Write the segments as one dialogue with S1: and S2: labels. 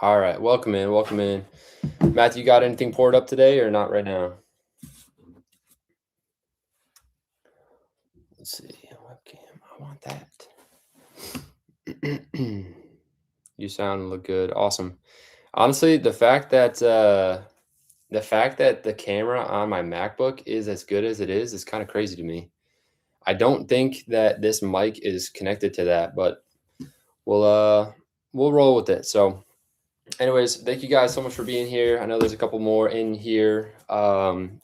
S1: All right, welcome in, welcome in. Matthew, you got anything poured up today or not right now? Let's see, webcam. I want that. You sound and look good. Awesome. Honestly, the fact that the camera on my MacBook is as good as it is kind of crazy to me. I don't think that this mic is connected to that, but we'll uh we'll roll with it. So anyways, thank you guys so much for being here. I know there's a couple more in here.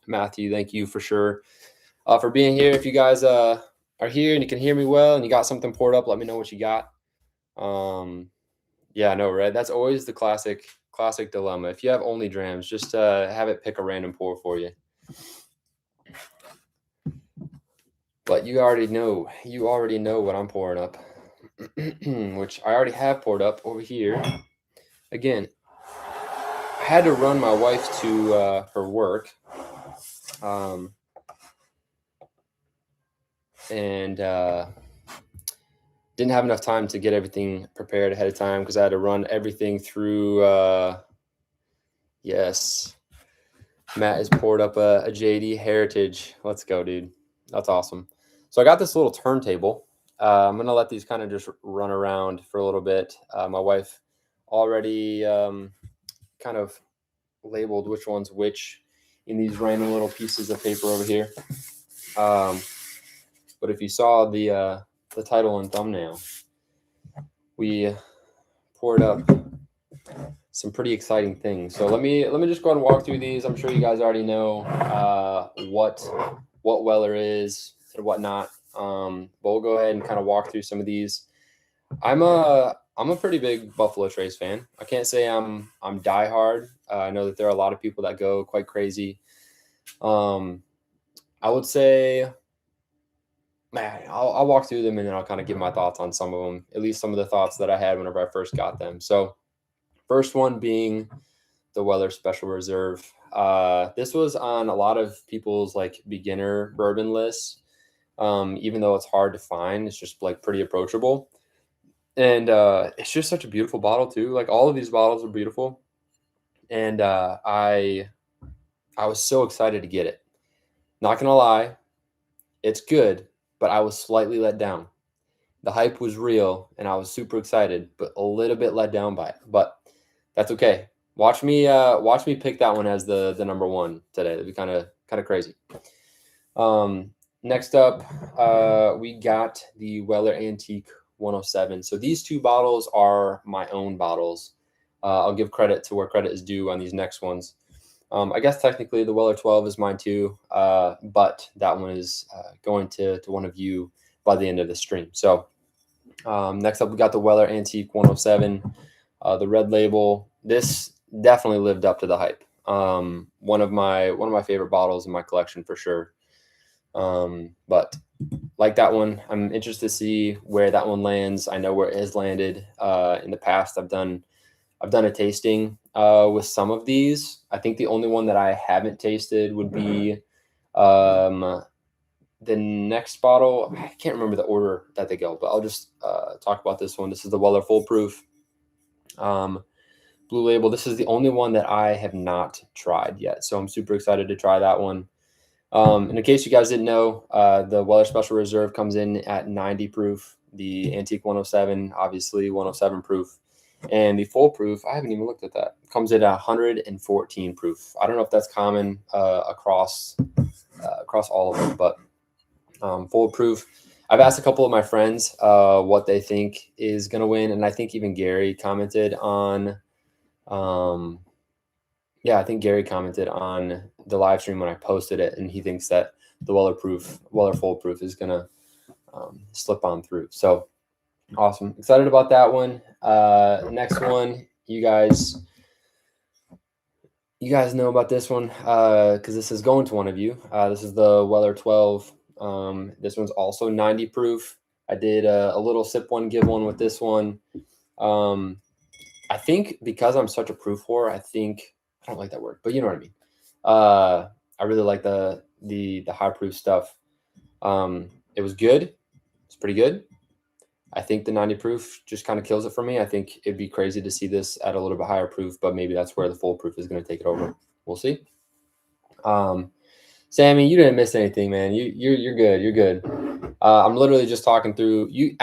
S1: Matthew, thank you for sure for being here. If you guys are here and you can hear me well and you got something poured up, let me know what you got. Um, yeah, I know, right? That's always the classic dilemma. If you have only drams, just have it pick a random pour for you. But you already know what I'm pouring up, which I already have poured up over here. Again, I had to run my wife to her work, um, and didn't have enough time to get everything prepared ahead of time because I had to run everything through. Yes, Matt has poured up a JD Heritage. Let's go, dude. That's awesome. So I got this little turntable. I'm gonna let these kind of just run around for a little bit. My wife already kind of labeled which one's which in these random little pieces of paper over here. But if you saw the title and thumbnail, we poured up some pretty exciting things. So let me just go ahead and walk through these. I'm sure you guys already know what Weller is and whatnot. But we'll go ahead and kind of walk through some of these. I'm a pretty big Buffalo Trace fan. I can't say I'm diehard. I know that there are a lot of people that go quite crazy. I would say, man, I'll walk through them and then I'll kind of give my thoughts on some of them. At least some of the thoughts that I had whenever I first got them. So first one being the Weller Special Reserve. This was on a lot of people's like beginner bourbon lists. Even though it's hard to find, it's just like pretty approachable. And it's just such a beautiful bottle too. Like all of these bottles are beautiful. And I was so excited to get it. Not gonna lie, it's good, but I was slightly let down. The hype was real and I was super excited, but a little bit let down by it. But that's okay. Watch me pick that one as the number one today. That'd be kind of crazy. Next up, we got the Weller Antique 107. So these two bottles are my own bottles. I'll give credit to where credit is due on these next ones. I guess technically the Weller 12 is mine too, but that one is going to one of you by the end of the stream. So next up, we got the Weller Antique 107, the red label. This definitely lived up to the hype. One of my favorite bottles in my collection for sure. But like that one, I'm interested to see where that one lands. I know where it has landed in the past. I've done a tasting with some of these. I think the only one that I haven't tasted would be the next bottle. I can't remember the order that they go, but I'll just talk about this one. This is the Weller Full Proof Blue Label. This is the only one that I have not tried yet, so I'm super excited to try that one. And in case you guys didn't know, the Weller Special Reserve comes in at 90 proof. The Antique 107, obviously 107 proof. And the full proof, I haven't even looked at that, comes in at 114 proof. I don't know if that's common across all of them, but full proof. I've asked a couple of my friends what they think is going to win, and I think even Gary commented on I think Gary commented on the live stream when I posted it, and he thinks that the Weller Full Proof is gonna slip on through. So awesome, excited about that one. Next one, you guys know about this one because this is going to one of you. This is the Weller 12. This one's also 90 proof. I did a little sip one, give one with this one. I think because I'm such a proof whore, I don't like that word, but you know what I mean. I really like the high proof stuff. It was good. It's pretty good. I think the 90 proof just kind of kills it for me. I think it'd be crazy to see this at a little bit higher proof, but maybe that's where the full proof is going to take it over. We'll see. Sammy, you didn't miss anything, man. You're good. You're good. I'm literally just talking through. You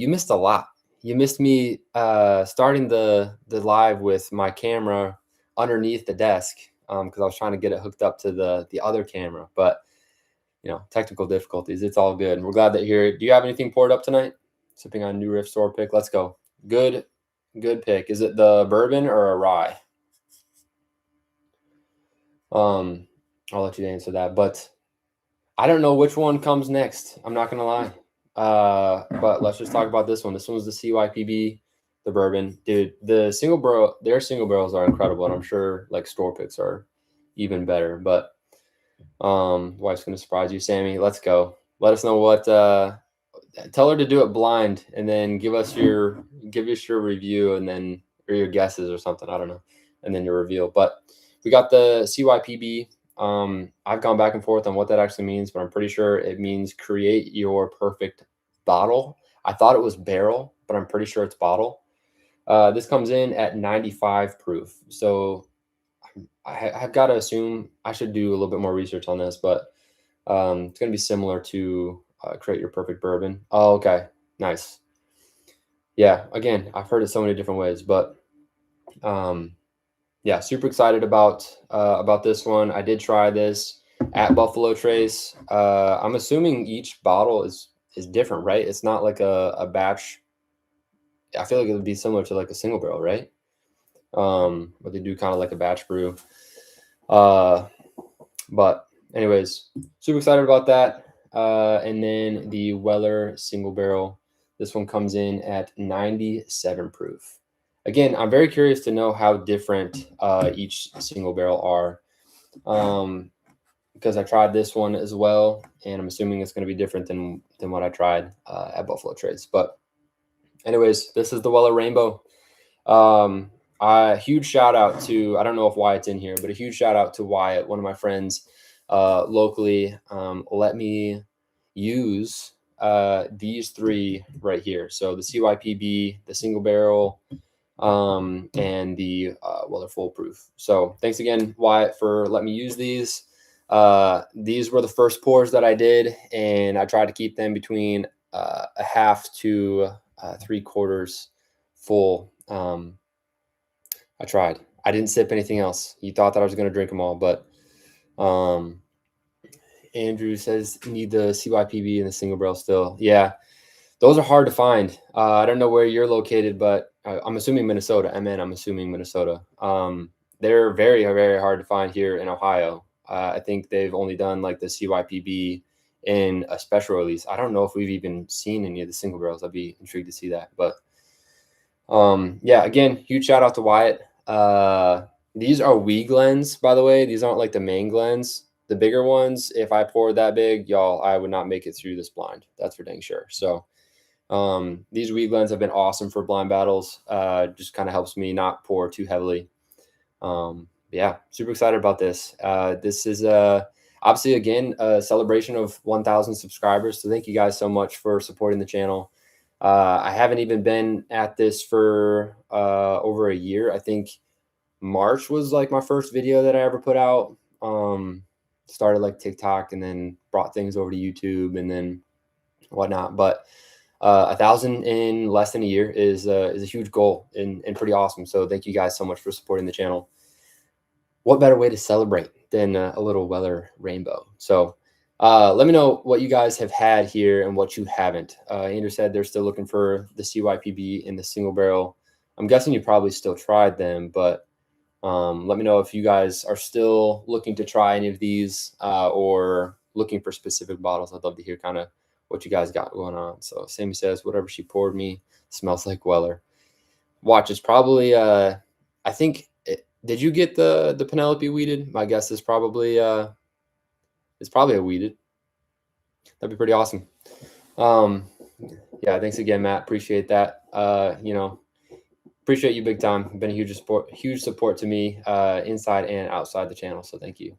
S1: missed a lot. You missed me starting the live with my camera underneath the desk because I was trying to get it hooked up to the other camera, but technical difficulties. It's all good. We're glad that you're here. Do you have anything poured up tonight? Sipping on New Riff Store pick. Let's go. Good pick. Is it the bourbon or a rye? I'll let you answer that, but I don't know which one comes next. I'm not gonna lie. But let's just talk about this one. This one's the CYPB, the bourbon. Dude, their single barrels are incredible, and I'm sure like store picks are even better. But wife's gonna surprise you, Sammy. Let's go. Let us know what tell her to do it blind and then give us your review and then or your guesses or something. I don't know. And then your reveal. But we got the CYPB. I've gone back and forth on what that actually means, but I'm pretty sure it means create your perfect bottle. I thought it was barrel, but I'm pretty sure it's bottle. This comes in at 95 proof. So I've got to assume I should do a little bit more research on this, but it's going to be similar to create your perfect bourbon. Oh, okay. Nice. Yeah. Again, I've heard it so many different ways, but yeah, super excited about this one. I did try this at Buffalo Trace. I'm assuming each bottle is different, right? It's not like a batch. I feel like it would be similar to like a single barrel, right? But they do kind of like a batch brew. But anyways, super excited about that. And then the Weller single barrel. This one comes in at 97 proof. Again, I'm very curious to know how different each single barrel are. Because I tried this one as well, and I'm assuming it's going to be different than what I tried at Buffalo Trace. But anyways, this is the Weller Rainbow. Huge shout out to, I don't know if Wyatt's in here, but a huge shout out to Wyatt, one of my friends locally, let me use these three right here. So the CYPB, the single barrel, and the Weller Full Proof. So thanks again, Wyatt, for letting me use these. These were the first pours that I did, and I tried to keep them between a half to 3/4 full. I tried. I didn't sip anything else. You thought that I was going to drink them all, but Andrew says need the CYPB and the single barrel still. Yeah, those are hard to find. I don't know where you're located, but I'm assuming Minnesota. I'm assuming Minnesota. They're very, very hard to find here in Ohio. I think they've only done like the CYPB in a special release. I don't know if we've even seen any of the single barrels. I'd be intrigued to see that. But yeah, again, huge shout out to Wyatt. These are wee Glens, by the way. These aren't like the main Glens. The bigger ones, if I poured that big, y'all, I would not make it through this blind. That's for dang sure. So these wee Glens have been awesome for blind battles. Just kind of helps me not pour too heavily. Yeah, super excited about this. This is obviously, again, a celebration of 1,000 subscribers. So thank you guys so much for supporting the channel. I haven't even been at this for over a year. I think March was like my first video that I ever put out. Started like TikTok and then brought things over to YouTube and then whatnot. But 1,000 in less than a year is a huge goal and pretty awesome. So thank you guys so much for supporting the channel. What better way to celebrate than a little Weller Rainbow? So let me know what you guys have had here and what you haven't. Andrew said they're still looking for the CYPB in the single barrel. I'm guessing you probably still tried them, but let me know if you guys are still looking to try any of these or looking for specific bottles. I'd love to hear kind of what you guys got going on. So Sammy says, whatever she poured me smells like Weller. Watch, it's probably, I think, did you get the Penelope weeded? My guess is probably, it's probably a weeded. That'd be pretty awesome. Yeah, thanks again, Matt. Appreciate that. Appreciate you big time. You've been a huge support to me inside and outside the channel. So thank you.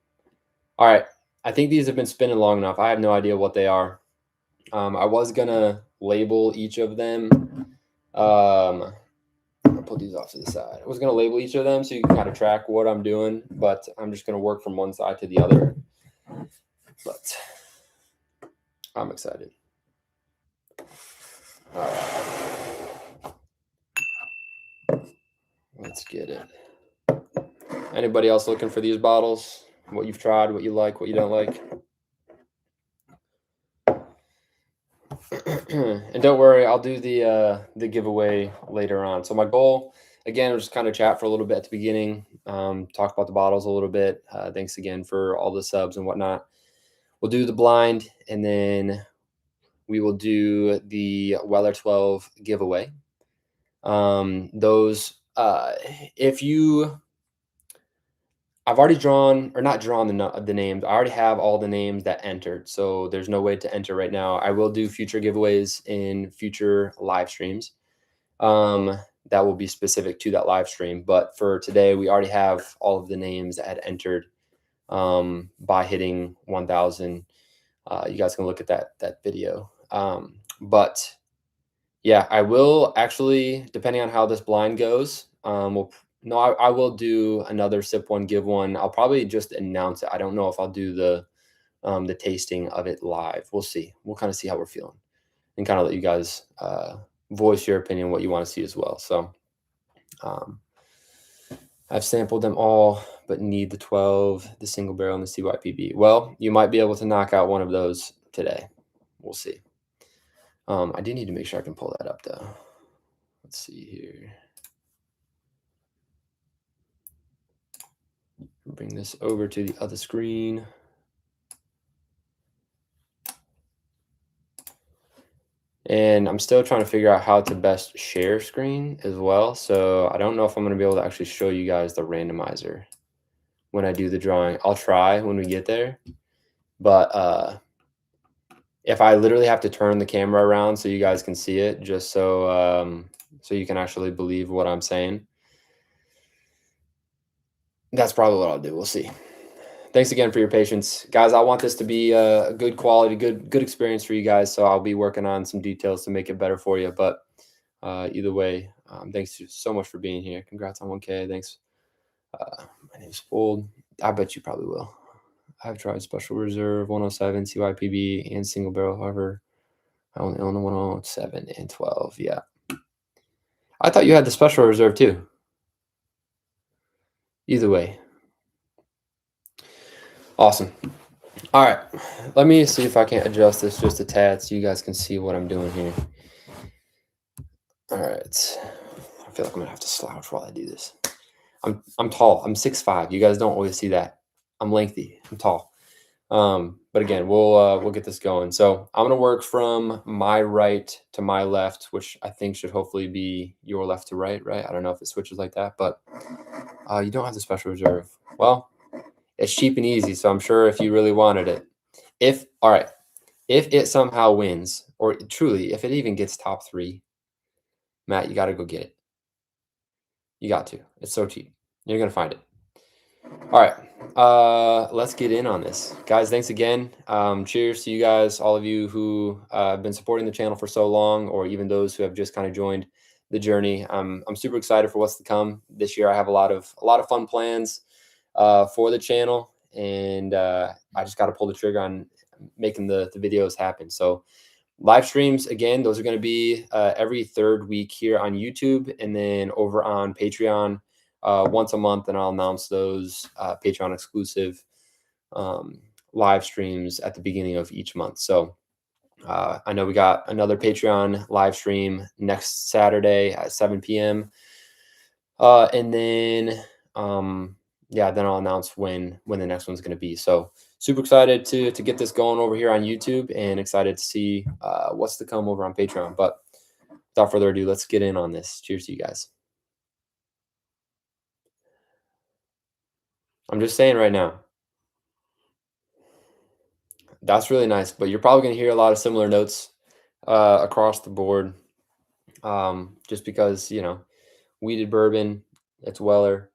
S1: All right. I think these have been spinning long enough. I have no idea what they are. I was going to label each of them I'm gonna put these off to the side. I was gonna label each of them so you can kind of track what I'm doing, but I'm just gonna work from one side to the other. But I'm excited. All right, let's get it. Anybody else looking for these bottles? What you've tried, what you like, what you don't like? And don't worry, I'll do the giveaway later on. So my goal, again, was just kind of chat for a little bit at the beginning, talk about the bottles a little bit. Thanks again for all the subs and whatnot. We'll do the blind, and then we will do the Weller 12 giveaway. Those, if you, I've already drawn or not drawn the names. I already have all the names that entered, so there's no way to enter right now. I will do future giveaways in future live streams. Um, that will be specific to that live stream. But for today, we already have all of the names that had entered by hitting 1,000. You guys can look at that video. But yeah, I will actually, depending on how this blind goes, no, I will do another sip one, give one. I'll probably just announce it. I don't know if I'll do the tasting of it live. We'll see. We'll kind of see how we're feeling and kind of let you guys voice your opinion, what you want to see as well. So um, I've sampled them all, but need the 12, the single barrel, and the CYPB. Well, you might be able to knock out one of those today. We'll see. I do need to make sure I can pull that up though. Let's see here. Bring this over to the other screen. And I'm still trying to figure out how to best share screen as well. So I don't know if I'm going to be able to actually show you guys the randomizer when I do the drawing. I'll try when we get there. But if I literally have to turn the camera around so you guys can see it, just so so you can actually believe what I'm saying, that's probably what I'll do. We'll see. Thanks again for your patience, guys. I want this to be a good quality, good experience for you guys. So I'll be working on some details to make it better for you. But either way, thanks so much for being here. Congrats on 1K. Thanks. My name's Fold. I bet you probably will. I've tried Special Reserve 107, CYPB, and Single Barrel. However, I only own the 107 and 12. Yeah. I thought you had the Special Reserve too. Either way. Awesome. All right. Let me see if I can adjust this just a tad so you guys can see what I'm doing here. All right. I feel like I'm going to have to slouch while I do this. I'm tall. I'm 6'5". You guys don't always see that. I'm lengthy. I'm tall. But again, we'll get this going. So I'm gonna work from my right to my left, which I think should hopefully be your left to right, right? I don't know if it switches like that, but you don't have the Special Reserve. Well, it's cheap and easy, so I'm sure if you really wanted it, if it somehow wins, or truly, if it even gets top 3, Matt, you got to go get it. You got to. It's so cheap. You're gonna find it. All right, let's get in on this, guys. Thanks again. Cheers to you guys, all of you who have been supporting the channel for so long, or even those who have just kind of joined the journey. I'm super excited for what's to come this year. I have a lot of fun plans for the channel, and I just got to pull the trigger on making the videos happen. So live streams, again, those are going to be every third week here on YouTube, and then over on Patreon once a month, and I'll announce those Patreon exclusive live streams at the beginning of each month. So I know we got another Patreon live stream next Saturday at 7 p.m. And then yeah, then I'll announce when the next one's going to be. So super excited to get this going over here on YouTube, and excited to see what's to come over on Patreon. But without further ado, let's get in on this. Cheers to you guys. I'm just saying right now, that's really nice, but you're probably going to hear a lot of similar notes across the board, just because, you know, weeded bourbon, it's Weller,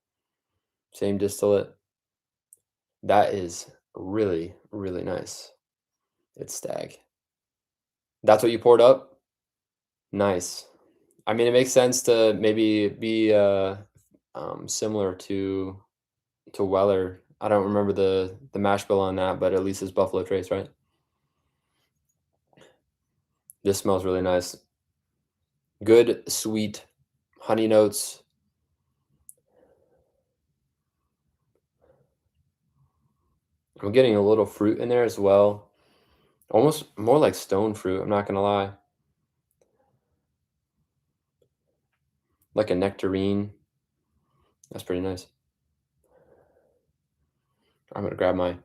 S1: same distillate. That is really, really nice. It's Stag. That's what you poured up? Nice. I mean, it makes sense to maybe be similar to Weller. I don't remember the mash bill on that, but at least it's Buffalo Trace, right? This smells really nice. Good, sweet honey notes. I'm getting a little fruit in there as well. Almost more like stone fruit, I'm not gonna lie. Like a nectarine. That's pretty nice. I'm gonna grab my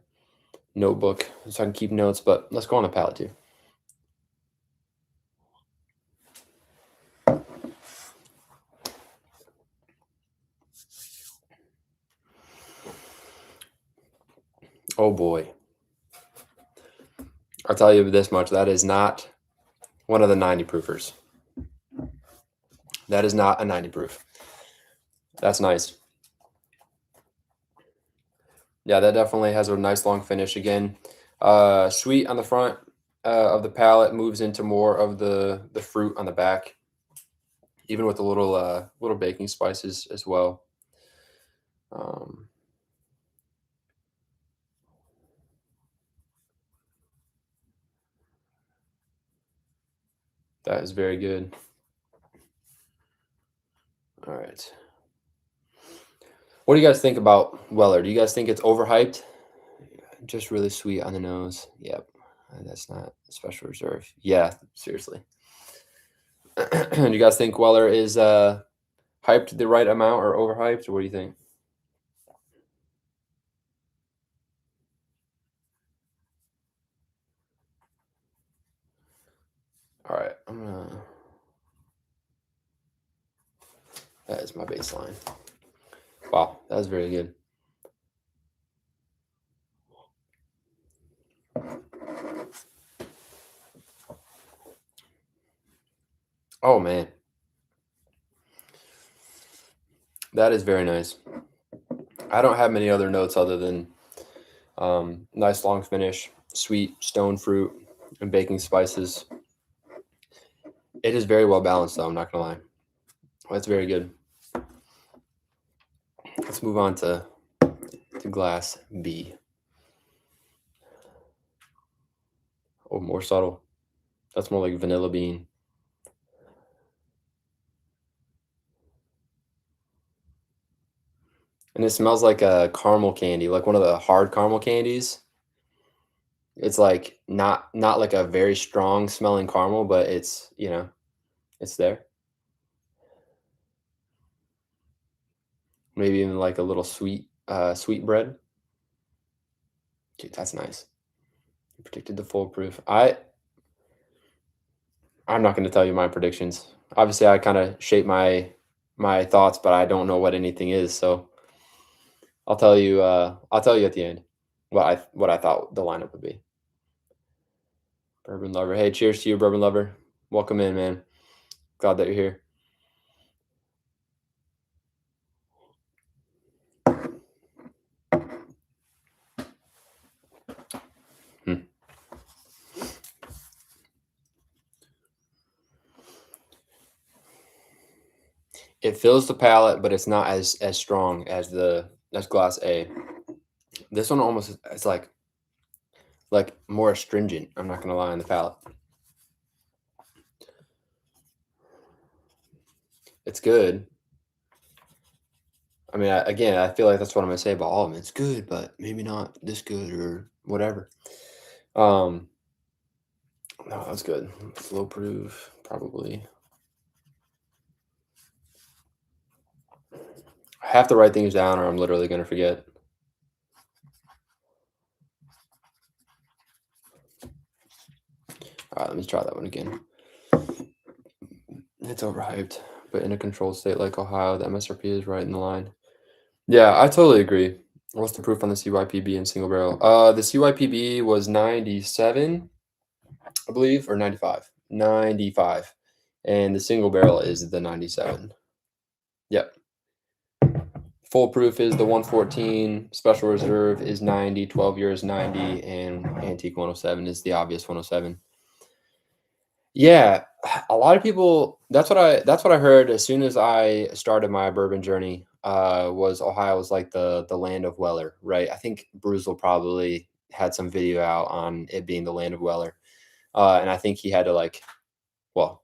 S1: notebook so I can keep notes, but let's go on the palate too. Oh boy. I'll tell you this much, that is not one of the 90 proofers. That is not a 90 proof. That's nice. Yeah, that definitely has a nice long finish again. Sweet on the front of the palate, moves into more of the fruit on the back, even with the little baking spices as well. Um, that is very good. All right. What do you guys think about Weller? Do you guys think it's overhyped? Just really sweet on the nose. Yep. That's not special reserve. Yeah, seriously. Do you guys think Weller is hyped the right amount or overhyped, or what do you think? All right, that is my baseline. Wow, that was very good. Oh man, that is very nice. I don't have many other notes other than nice long finish, sweet stone fruit, and baking spices. It is very well balanced, though. I'm not gonna lie. That's very good. Let's move on to glass B. Oh, more subtle. That's more like vanilla bean. And it smells like a caramel candy, like one of the hard caramel candies. It's like not like a very strong smelling caramel, but it's there. Maybe even like a little sweet bread. Dude, that's nice. You predicted the foolproof. I'm not going to tell you my predictions. Obviously, I kind of shape my thoughts, but I don't know what anything is. So I'll tell you. I'll tell you at the end what I thought the lineup would be. Bourbon lover. Hey, cheers to you, bourbon lover. Welcome in, man. Glad that you're here. It fills the palate, but it's not as strong as glass A. This one almost it's like more astringent. I'm not gonna lie on the palate. It's good. I mean, again, I feel like that's what I'm gonna say about all of them. It's good, but maybe not this good or whatever. No, that's good. Flow proof, probably. I have to write things down, or I'm literally gonna forget. All right, let me try that one again. It's overhyped, but in a controlled state like Ohio, the MSRP is right in the line. Yeah, I totally agree. What's the proof on the CYPB and single barrel? The CYPB was 97, I believe, or 95. 95. And the single barrel is the 97. Yep. Full proof is the 114, special reserve is 90, 12 years 90, and antique 107 is the obvious 107. Yeah, A lot of people that's what I heard as soon as I started my bourbon journey, was Ohio was like the land of Weller, right? I think Bruzel probably had some video out on it being the land of Weller. And I think he had to like well,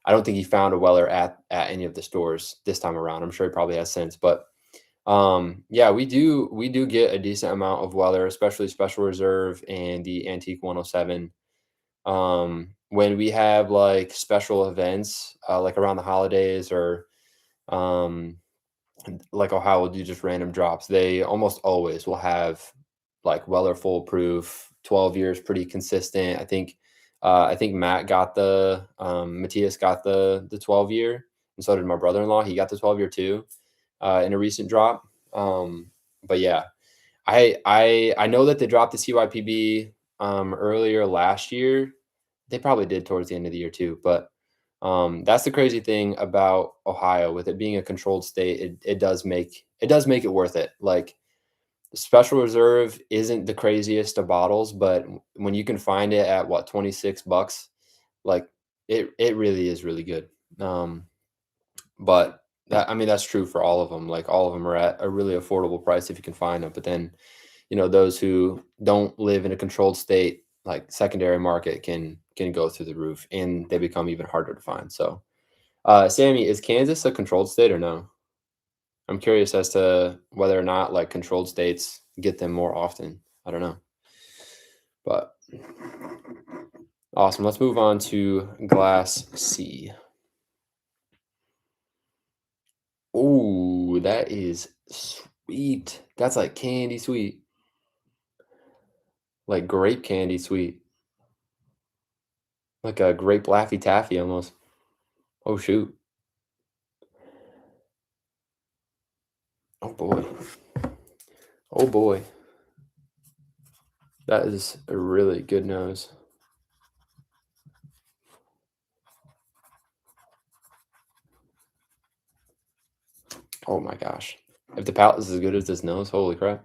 S1: I don't think he found a Weller at any of the stores this time around. I'm sure he probably has since, but yeah, we do get a decent amount of Weller, especially Special Reserve and the Antique 107. When we have like special events, like around the holidays or um like Ohio will do just random drops. They almost always will have like Weller foolproof, 12 years pretty consistent. I think Matt got Matthias got the 12 year, and so did my brother-in-law. He got the 12 year too, in a recent drop. But yeah, I know that they dropped the CYPB earlier last year. They probably did towards the end of the year too, but that's the crazy thing about Ohio with it being a controlled state. It does make it worth it. Like the Special Reserve isn't the craziest of bottles, but when you can find it at what $26, like it really is really good. Um, but that I mean that's true for all of them. Like all of them are at a really affordable price if you can find them. But then those who don't live in a controlled state, like secondary market can go through the roof and they become even harder to find. So, Sammy, is Kansas a controlled state or no? I'm curious as to whether or not like controlled states get them more often. I don't know. But awesome. Let's move on to Glass C. Oh, that is sweet. That's like candy sweet, like grape candy sweet, like a grape Laffy Taffy almost. Oh shoot. Oh boy. Oh boy. That is a really good nose. Oh my gosh. If the palate is as good as this nose, holy crap.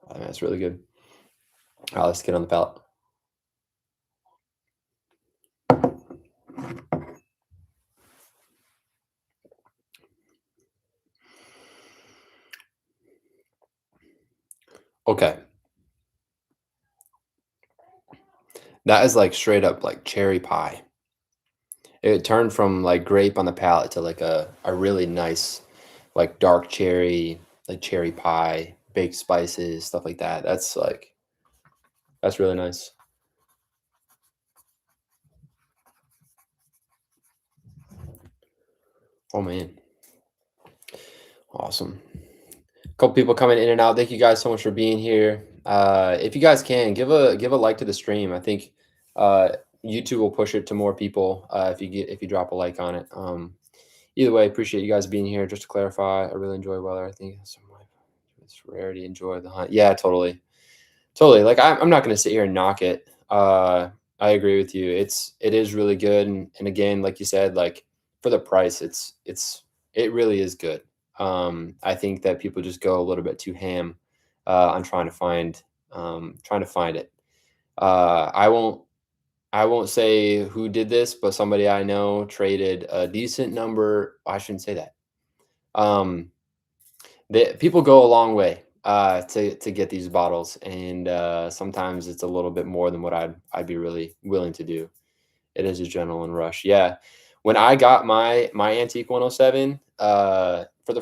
S1: Oh, that's really good. Let's get on the palate. Okay. That is like straight up like cherry pie. It turned from like grape on the palate to like a really nice, like dark cherry, like cherry pie, baked spices, stuff like that. That's really nice. Oh man. Awesome. Couple people coming in and out. Thank you guys so much for being here. If you guys can give a like to the stream. I think uh, YouTube will push it to more people if you drop a like on it. Either way, appreciate you guys being here. Just to clarify, I really enjoy Weather. I think it's rarity. Enjoy the hunt. Yeah, totally, totally. Like I'm not going to sit here and knock it. I agree with you. It is really good, and again, like you said, like for the price, it really is good. I think that people just go a little bit too ham on trying to find it. I won't say who did this, but somebody I know traded a decent number. I shouldn't say that. Um, people go a long way to get these bottles, and sometimes it's a little bit more than what I'd be really willing to do. It is a adrenaline rush. Yeah, when I got my antique 107 for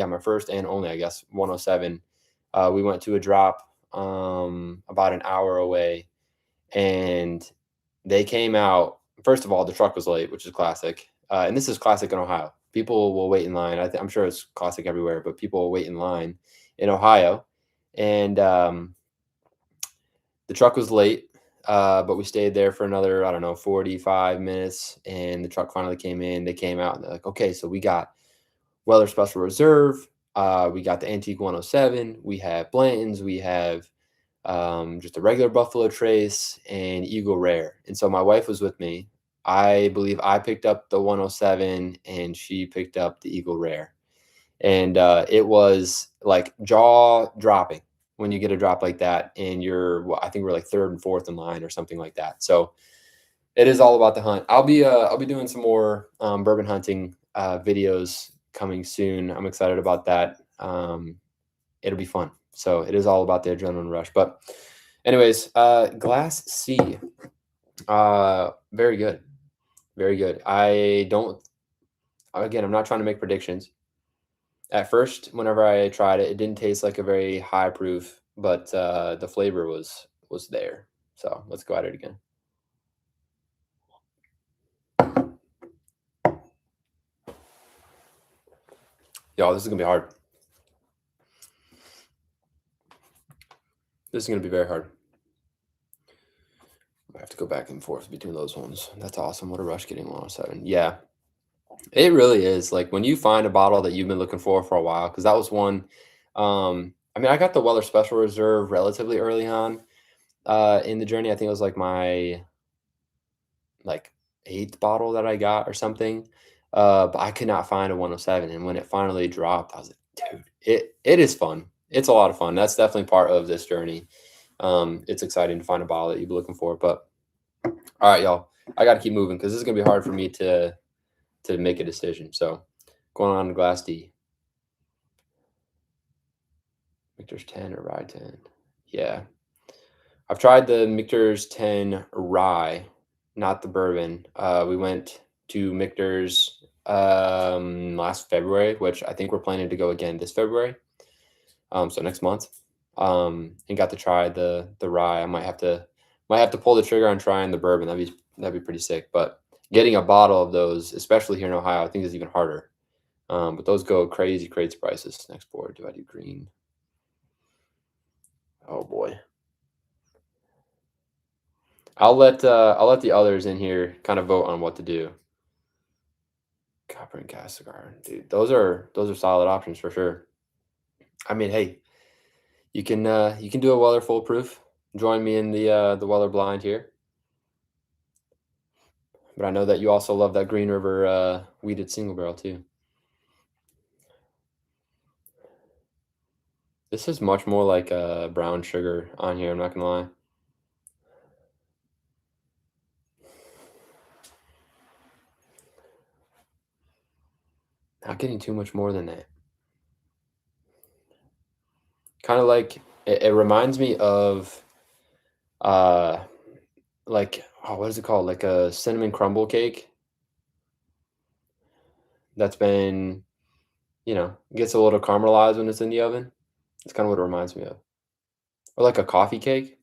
S1: my first and only I guess 107, we went to a drop about an hour away, and they came out. First of all, the truck was late, which is classic, and this is classic in Ohio. People will wait in line. I'm sure it's classic everywhere, but people will wait in line in Ohio, and the truck was late, but we stayed there for another, I don't know, 45 minutes, and the truck finally came in. They came out and they're like, okay, so we got Weller Special Reserve, we got the Antique 107, we have Blanton's, we have just a regular Buffalo Trace and Eagle Rare. And so my wife was with me. I believe I picked up the 107 and she picked up the Eagle Rare. And it was like jaw dropping. when you get a drop like that, and I think we're like third and fourth in line or something like that. So it is all about the hunt. I'll be doing some more bourbon hunting videos coming soon. I'm excited about that. It'll be fun. So it is all about the adrenaline rush. But anyways, Glass C. Very good. Very good. Again, I'm not trying to make predictions. At first, whenever I tried it, it didn't taste like a very high proof, but the flavor was there. So let's go at it again. Y'all, this is gonna be hard. This is gonna be very hard. I have to go back and forth between those ones. That's awesome. What a rush getting 107. Yeah, it really is. Like when you find a bottle that you've been looking for a while, because that was one. I mean, I got the Weller Special Reserve relatively early on in the journey. I think it was like my like 8th bottle that I got or something. But I could not find a 107, and when it finally dropped, I was like, dude, it is fun. It's a lot of fun. That's definitely part of this journey. It's exciting to find a bottle that you've been looking for. But all right, y'all, I got to keep moving because this is gonna be hard for me to make a decision. So going on to Glass D. Michter's 10 or Rye 10. Yeah. I've tried the Michter's 10 Rye, not the bourbon. We went to Michter's last February, which I think we're planning to go again this February. So next month. And got to try the Rye. I might have to pull the trigger on trying the bourbon. That'd be pretty sick. But getting a bottle of those, especially here in Ohio, I think is even harder. But those go crazy prices. Next board, do I do green? Oh boy. I'll let the others in here kind of vote on what to do. Copper and cast cigar, dude. Those are solid options for sure. I mean, hey, you can do a Weller full proof. Join me in the Weller blind here. But I know that you also love that Green River wheated single barrel too. This is much more like a brown sugar on here, I'm not gonna lie. Not getting too much more than that. Kind of like it reminds me of like, oh, what is it called? Like a cinnamon crumble cake that's been, gets a little caramelized when it's in the oven. It's kind of what it reminds me of. Or like a coffee cake.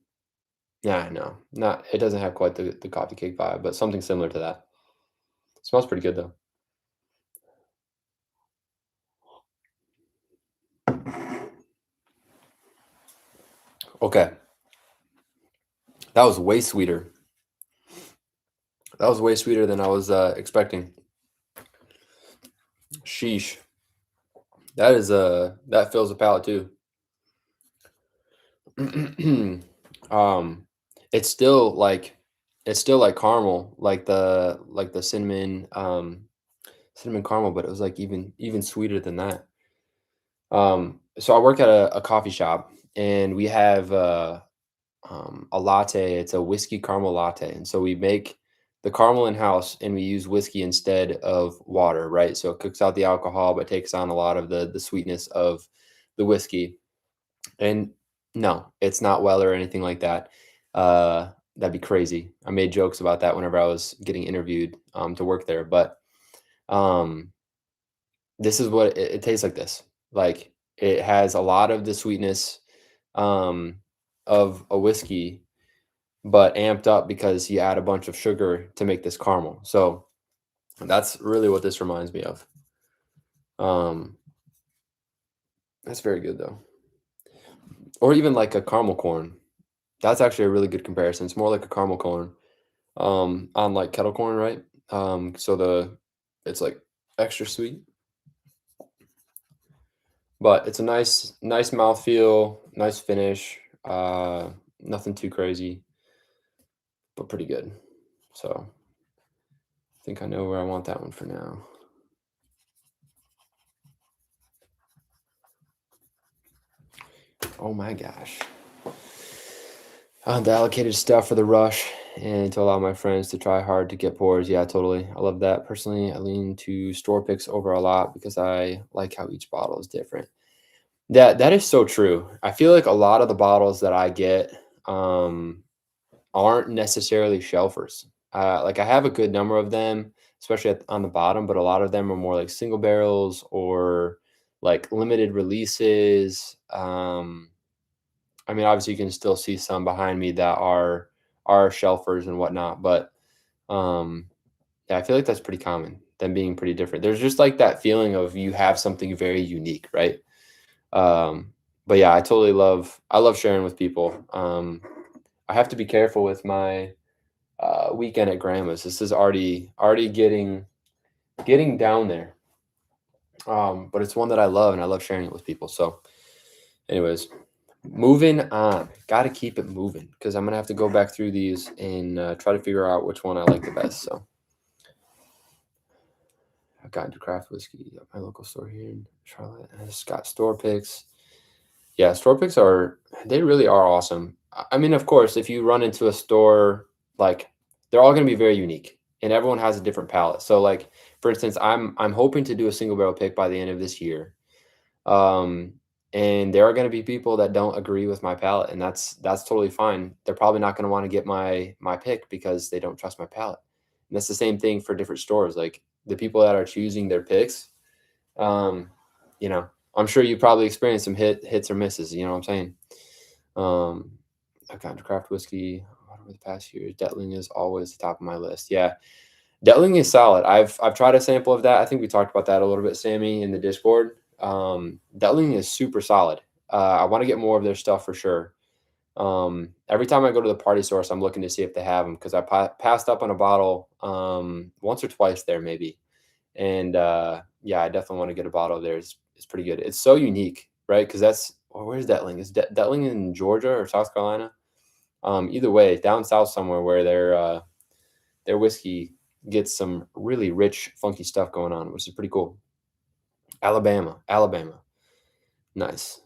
S1: Yeah, no, not. It doesn't have quite the coffee cake vibe, but something similar to that. Smells pretty good though. Okay, that was way sweeter. That was way sweeter than I was expecting. Sheesh. That fills the palate too. um, it's still like caramel, like the cinnamon caramel, but it was like even sweeter than that. So I work at a coffee shop, and we have a latte. It's a whiskey caramel latte, and so we make the caramel in house, and we use whiskey instead of water, right? So it cooks out the alcohol, but takes on a lot of the sweetness of the whiskey. And no, it's not Weller or anything like that. That'd be crazy. I made jokes about that whenever I was getting interviewed to work there, but um, this is what it tastes like. This like it has a lot of the sweetness um, of a whiskey, but amped up because you add a bunch of sugar to make this caramel. So that's really what this reminds me of. Um, that's very good though. Or even like a caramel corn. That's actually a really good comparison. It's more like a caramel corn on like kettle corn, right? So it's like extra sweet, but it's a nice mouthfeel, nice finish. Nothing too crazy, but pretty good. So I think I know where I want that one for now. Oh my gosh. The allocated stuff for the rush and to allow my friends to try hard to get pours. Yeah, totally. I love that. Personally, I lean to store picks over a lot because I like how each bottle is different. That is so true. I feel like a lot of the bottles that I get um, aren't necessarily shelfers. Like I have a good number of them, especially on the bottom, but a lot of them are more like single barrels or like limited releases. I mean, obviously, you can still see some behind me that are shelfers and whatnot, but um, yeah, I feel like that's pretty common. Them being pretty different. There's just like that feeling of you have something very unique, right? Um, but yeah, I love sharing with people. I have to be careful with my weekend at grandma's. This is already getting down there. But it's one that I love and I love sharing it with people. So, anyways, moving on. Got to keep it moving because I'm gonna have to go back through these and try to figure out which one I like the best. So, I've gotten to craft whiskey at my local store here in Charlotte. I just got store picks. Yeah, store picks they really are awesome. I mean, of course, if you run into a store, like they're all going to be very unique and everyone has a different palate. So like for instance, I'm hoping to do a single barrel pick by the end of this year. Um and there are going to be people that don't agree with my palate and that's totally fine. They're probably not going to want to get my pick because they don't trust my palate. And that's the same thing for different stores. Like the people that are choosing their picks, um, you know, I'm sure you probably experienced some hits or misses. You know what I'm saying? Um, I've gotten to craft whiskey over the past years. Detling is always the top of my list. Yeah, Detling is solid. I've tried a sample of that. I think we talked about that a little bit, Sammy, in the Discord. Detling is super solid. I want to get more of their stuff for sure. Every time I go to the party source, I'm looking to see if they have them because I passed up on a bottle once or twice there maybe. And yeah, I definitely want to get a bottle of theirs. It's pretty good. It's so unique, right? Because where's Detling? Is Detling in Georgia or South Carolina? Either way, down south somewhere where their whiskey gets some really rich, funky stuff going on, which is pretty cool. Alabama, nice.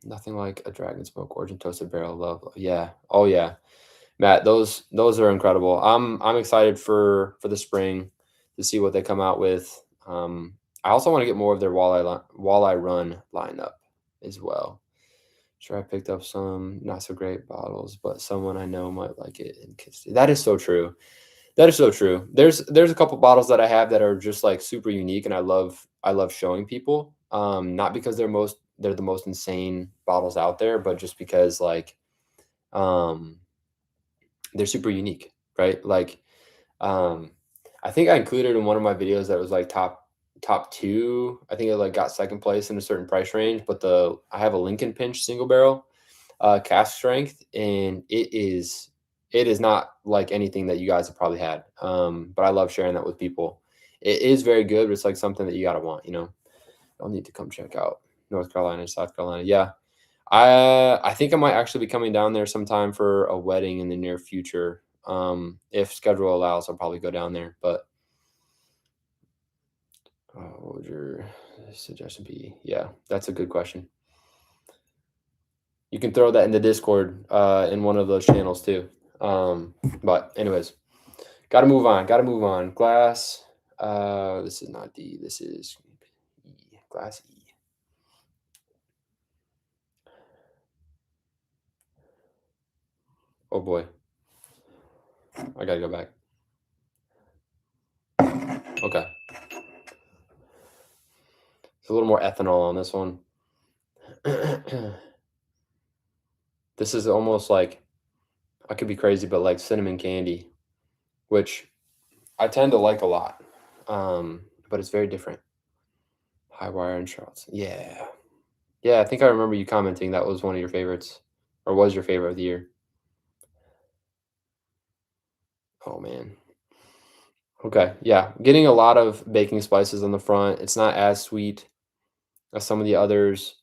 S1: Nothing like a dragon smoke origin toasted barrel love. Yeah, oh yeah, Matt. Those are incredible. I'm excited for the spring to see what they come out with. I also want to get more of their walleye run lineup as well. Sure, I picked up some not so great bottles, but someone I know might like it. And that is so true. That is so true. There's a couple bottles that I have that are just like super unique, and I love showing people. Not because they're the most insane bottles out there, but just because like um they're super unique, right? Like um, I think I included in one of my videos that was like top two. I think it like got second place in a certain price range, but the I have a Lincoln Pinch single barrel cask strength, and it is not like anything that you guys have probably had. But I love sharing that with people. It is very good, but it's like something that you gotta want, you know. I'll need to come check out North Carolina, South Carolina. Yeah. I think I might actually be coming down there sometime for a wedding in the near future. If schedule allows, I'll probably go down there. But what would your suggestion be? Yeah, that's a good question. You can throw that in the Discord in one of those channels too. But anyways, gotta move on. Gotta move on. Glass. This is not D. This is E. Glass E. Oh boy, I gotta go back. Okay, it's a little more ethanol on this one. This is almost like I could be crazy, but like cinnamon candy, which I tend to like a lot. But it's very different. High wire and Charles. Yeah. Yeah, I think I remember you commenting that was one of your favorites or was your favorite of the year. Oh man. Okay. Yeah. Getting a lot of baking spices on the front. It's not as sweet as some of the others.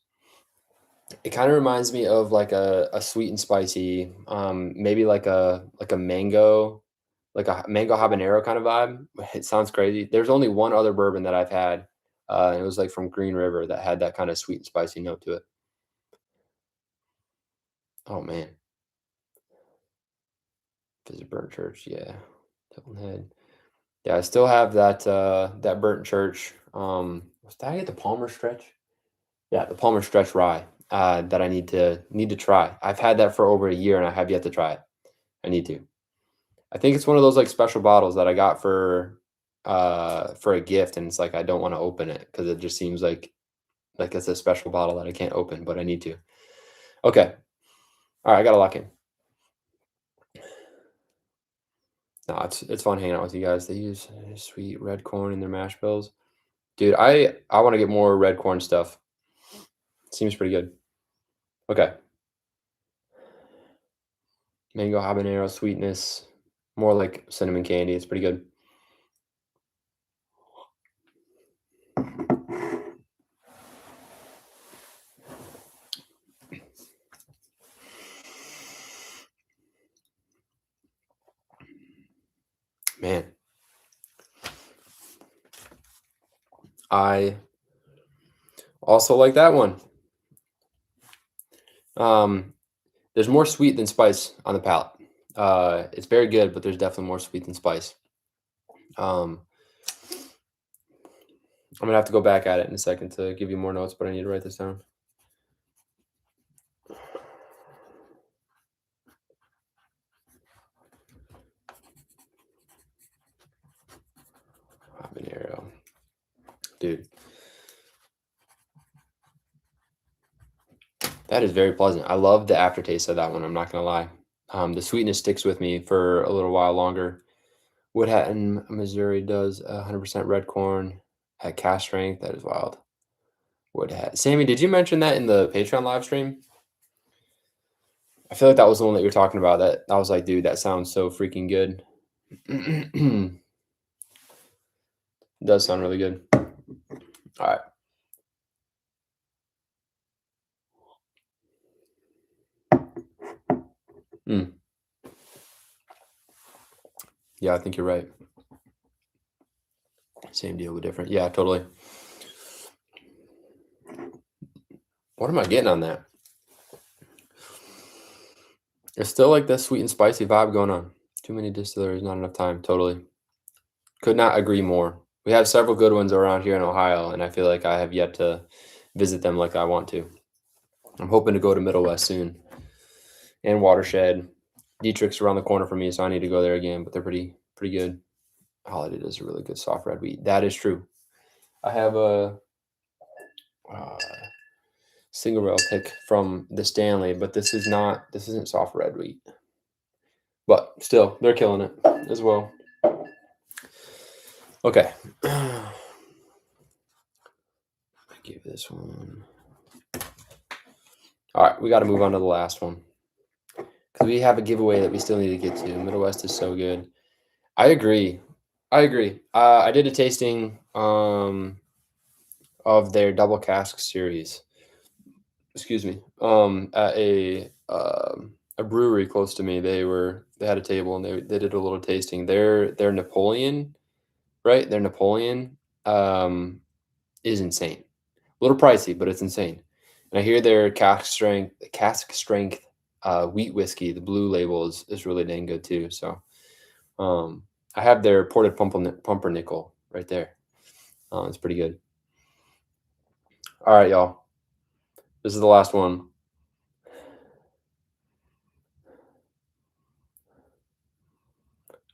S1: It kind of reminds me of like a sweet and spicy, maybe like a mango, like a mango habanero kind of vibe. It sounds crazy. There's only one other bourbon that I've had. And it was like from Green River that had that kind of sweet and spicy note to it. Oh man, visit Burnt Church. Yeah, Hilton Head. Yeah, I still have that Burnt Church. Was that at the Palmer Stretch? Yeah, the Palmer Stretch rye. That I need to try. I've had that for over a year and I have yet to try it. I need to. I think it's one of those like special bottles that I got for a gift, and it's like I don't want to open it because it just seems like it's a special bottle that I can't open, but I need to. Okay. All right, I gotta lock in. No, it's fun hanging out with you guys. They use sweet red corn in their mash bills. Dude, I want to get more red corn stuff. Seems pretty good. Okay. Mango habanero sweetness, more like cinnamon candy. It's pretty good. Man, I also like that one. Um, there's more sweet than spice on the palate. It's very good, but there's definitely more sweet than spice. Um, I'm gonna have to go back at it in a second to give you more notes, but I need to write this down. Habanero, dude, that is very pleasant. I love the aftertaste of that one. I'm not gonna lie. The sweetness sticks with me for a little while longer. Woodhatton, Missouri does 100% red corn at cask strength. That is wild. Woodhat. Sammy, did you mention that in the Patreon live stream? I feel like that was the one that you were talking about. That I was like, dude, that sounds so freaking good. It does sound really good. All right. Mm. Yeah, I think you're right. Same deal, but different. Yeah, totally. What am I getting on that? It's still like that sweet and spicy vibe going on. Too many distilleries, not enough time. Totally. Could not agree more. We have several good ones around here in Ohio, and I feel like I have yet to visit them like I want to. I'm hoping to go to Middle West soon and Watershed. Dietrich's around the corner from me, so I need to go there again, but they're pretty good. Holiday does a really good soft red wheat. That is true. I have a uh, single rail pick from the Stanley, but this isn't soft red wheat. But still, they're killing it as well. Okay. I give this one. All right, we got to move on to the last one because we have a giveaway that we still need to get to. Middle West is so good. I agree. I agree. I did a tasting of their double cask series. Excuse me. At a brewery close to me. They had a table and they did a little tasting. Their Napoleon, right? Their Napoleon is insane. A little pricey, but it's insane. And I hear their cask strength wheat whiskey, the blue label is really dang good too. So I have their ported pumpernickel right there. It's pretty good. All right, y'all. This is the last one.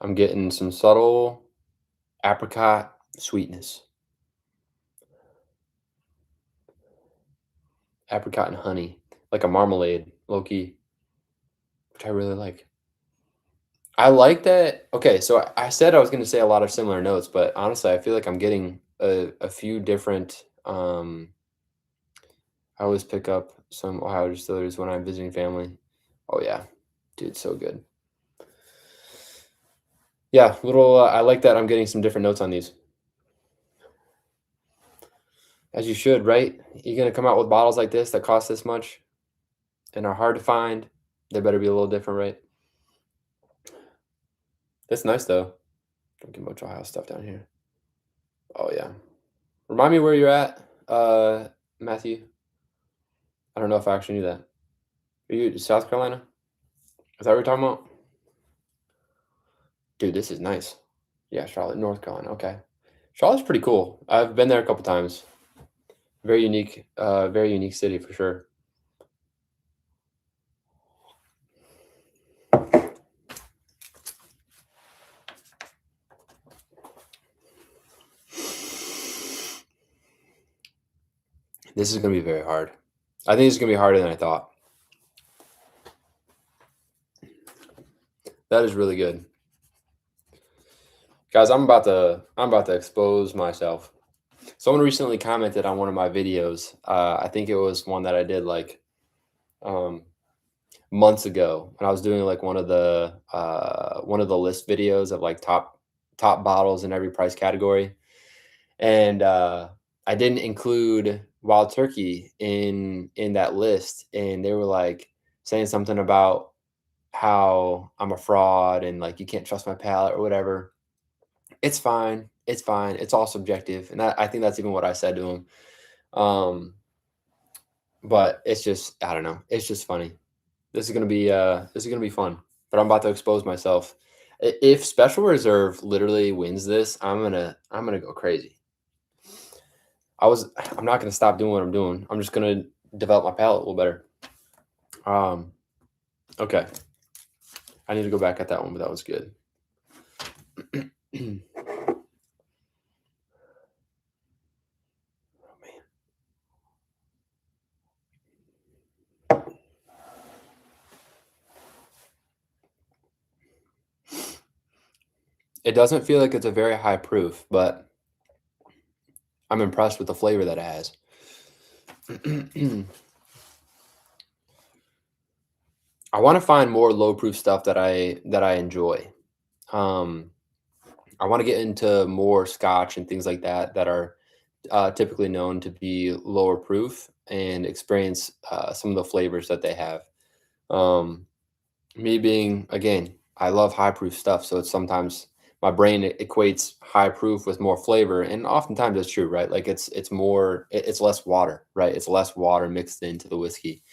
S1: I'm getting some subtle apricot sweetness, apricot and honey, like a marmalade, low key, which I really like. I like that. Okay, so I said I was going to say a lot of similar notes, but honestly, I feel like I'm getting a few different. I always pick up some Ohio distilleries when I'm visiting family. Oh yeah, dude, so good. Yeah, little. I like that. I'm getting some different notes on these, as you should, right? You're gonna come out with bottles like this that cost this much and are hard to find. They better be a little different, right? That's nice though. Don't get much Ohio stuff down here. Oh yeah. Remind me where you're at, Matthew. I don't know if I actually knew that. Are you South Carolina? Is that what you're talking about? Dude, this is nice. Yeah, Charlotte, North Carolina. Okay. Charlotte's pretty cool. I've been there a couple times. Very unique city for sure. This is gonna be very hard. I think it's gonna be harder than I thought. That is really good. Guys, I'm about to expose myself. Someone recently commented on one of my videos. I think it was one that I did like um, months ago, and I was doing like one of the list videos of like top bottles in every price category, and I didn't include Wild Turkey in that list, and they were like saying something about how I'm a fraud and like you can't trust my palate or whatever. It's fine. It's fine. It's all subjective, and I think that's even what I said to him. Um, but it's just I don't know. It's just funny. This is gonna be fun. But I'm about to expose myself. If Special Reserve literally wins this, I'm gonna go crazy. I'm not gonna stop doing what I'm doing. I'm just gonna develop my palate a little better. Um, okay. I need to go back at that one, but that was good. It doesn't feel like it's a very high proof, but I'm impressed with the flavor that it has. I want to find more low proof stuff that I enjoy. Um, I want to get into more scotch and things like that that are typically known to be lower proof and experience some of the flavors that they have. Um, Me being again, I love high proof stuff, so it's sometimes my brain equates high proof with more flavor, and oftentimes that's true, right? Like it's more it's less water, right? It's less water mixed into the whiskey.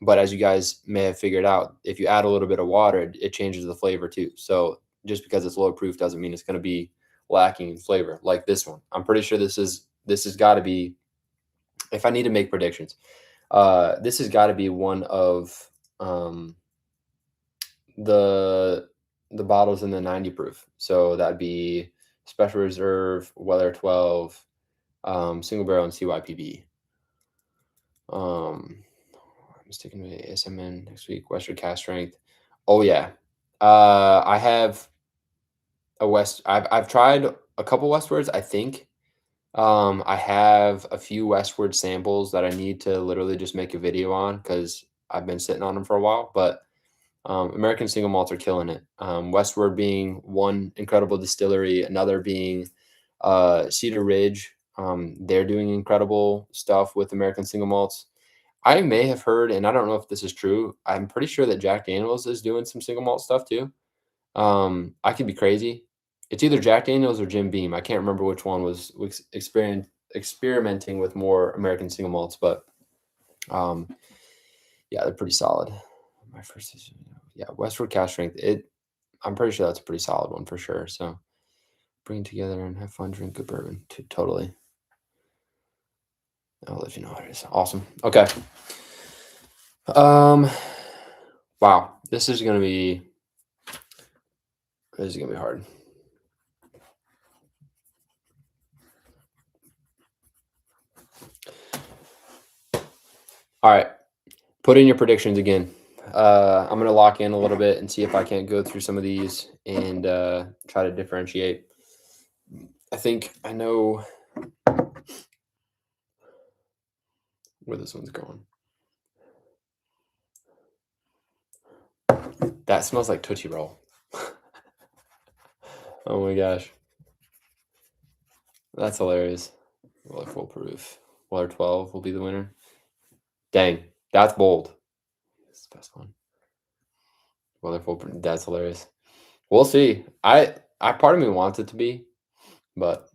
S1: But as you guys may have figured out, if you add a little bit of water, it changes the flavor too. So just because it's low proof doesn't mean it's going to be lacking in flavor like this one. I'm pretty sure this has got to be, if I need to make predictions, this has got to be one of the the bottles in the 90 proof. So that'd be Special Reserve, Weller 12, Single Barrel, and CYPB. I'm sticking with ASMN next week. Westward Cast Strength. Oh yeah, I have a West. I've tried a couple Westwards. I think I have a few Westward samples that I need to literally just make a video on because I've been sitting on them for a while. But American single malts are killing it. Westward being one incredible distillery, another being Cedar Ridge. They're doing incredible stuff with American single malts. I may have heard, and I don't know if this is true. I'm pretty sure that Jack Daniels is doing some single malt stuff too. I could be crazy. It's either Jack Daniels or Jim Beam. I can't remember which one was experimenting with more American single malts, but um, yeah, they're pretty solid. My first is yeah, Westward Cask Strength. I'm pretty sure that's a pretty solid one for sure. So bring together and have fun, drink good bourbon. Totally. I'll let you know what it is. Awesome. Okay. Wow. This is gonna be hard. All right. Put in your predictions again. I'm gonna lock in a little bit and see if I can't go through some of these and try to differentiate. I think I know where this one's going. That smells like Tootsie Roll. Oh my gosh. That's hilarious. Weller full proof. Weller 12 will be the winner. Dang, that's bold. That's the best one. Weller full proof. That's hilarious. We'll see. I part of me wants it to be, but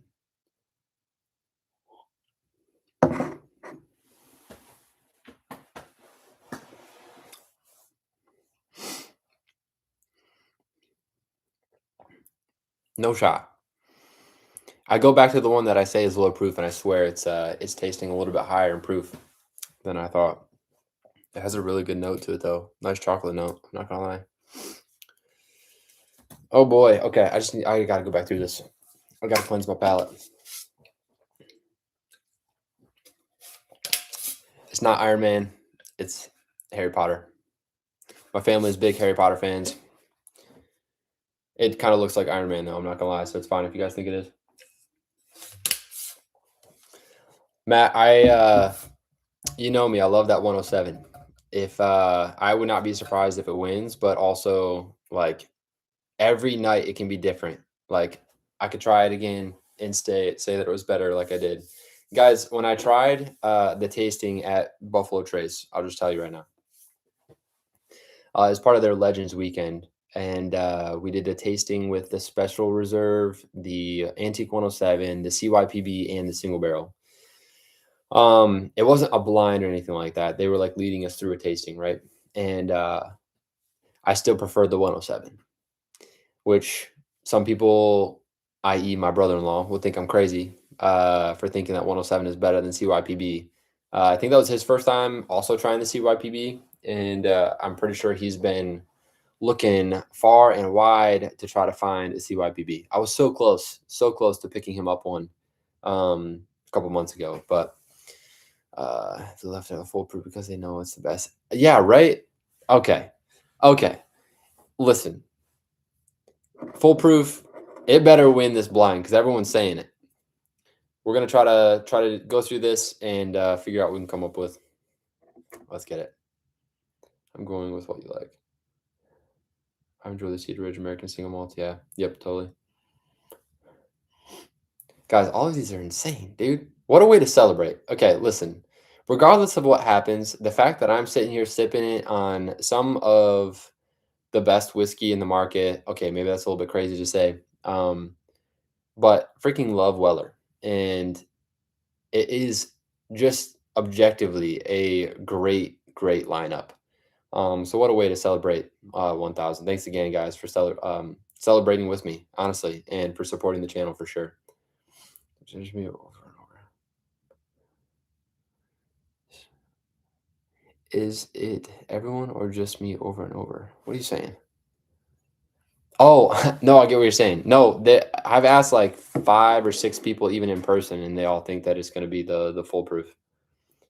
S1: No shot. I go back to the one that I say is low proof, and I swear it's tasting a little bit higher in proof than I thought. It has a really good note to it, though. Nice chocolate note. I'm not gonna lie. Oh boy. Okay, I gotta go back through this. I gotta cleanse my palate. It's not Iron Man. It's Harry Potter. My family is big Harry Potter fans. It kind of looks like Iron Man, though. I'm not gonna lie, so it's fine if you guys think it is. Matt, you know me. I love that 107. If I would not be surprised if it wins, but also like every night it can be different. Like I could try it again and say that it was better, like I did. Guys, when I tried the tasting at Buffalo Trace, I'll just tell you right now, as part of their Legends weekend, and we did a tasting with the Special Reserve, the Antique 107, the CYPB, and the Single Barrel. It wasn't a blind or anything like that. They were like leading us through a tasting, right? And I still preferred the 107, which some people, i.e., my brother-in-law, would think I'm crazy for thinking that 107 is better than CYPB. I think that was his first time also trying the CYPB, and I'm pretty sure he's been looking far and wide to try to find a CYPB. I was so close to picking him up one a couple months ago, but they left it foolproof because they know it's the best. Yeah, right. Okay. Listen, foolproof. It better win this blind because everyone's saying it. We're gonna try to go through this and figure out what we can come up with. Let's get it. I'm going with what you like. I enjoy the Cedar Ridge American Single Malt. Yeah. Yep. Totally. Guys, all of these are insane, dude. What a way to celebrate. Okay, listen. Regardless of what happens, the fact that I'm sitting here sipping it on some of the best whiskey in the market. Okay, maybe that's a little bit crazy to say. But freaking love Weller. And it is just objectively a great lineup. So what a way to celebrate 1000. Thanks again, guys, for celebrating with me, honestly, and for supporting the channel for sure. Change me over and over. Is it everyone or just me over and over? What are you saying? Oh, no, I get what you're saying. No, I've asked like 5 or 6 people even in person, and they all think that it's going to be the foolproof.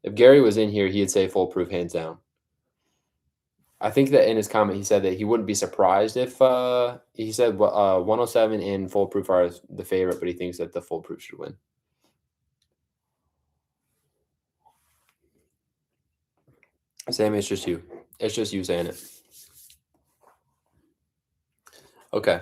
S1: If Gary was in here, he'd say foolproof hands down. I think that in his comment, he said that he wouldn't be surprised if he said 107 and foolproof are the favorite, but he thinks that the foolproof should win. Sammy, it's just you. It's just you saying it. Okay.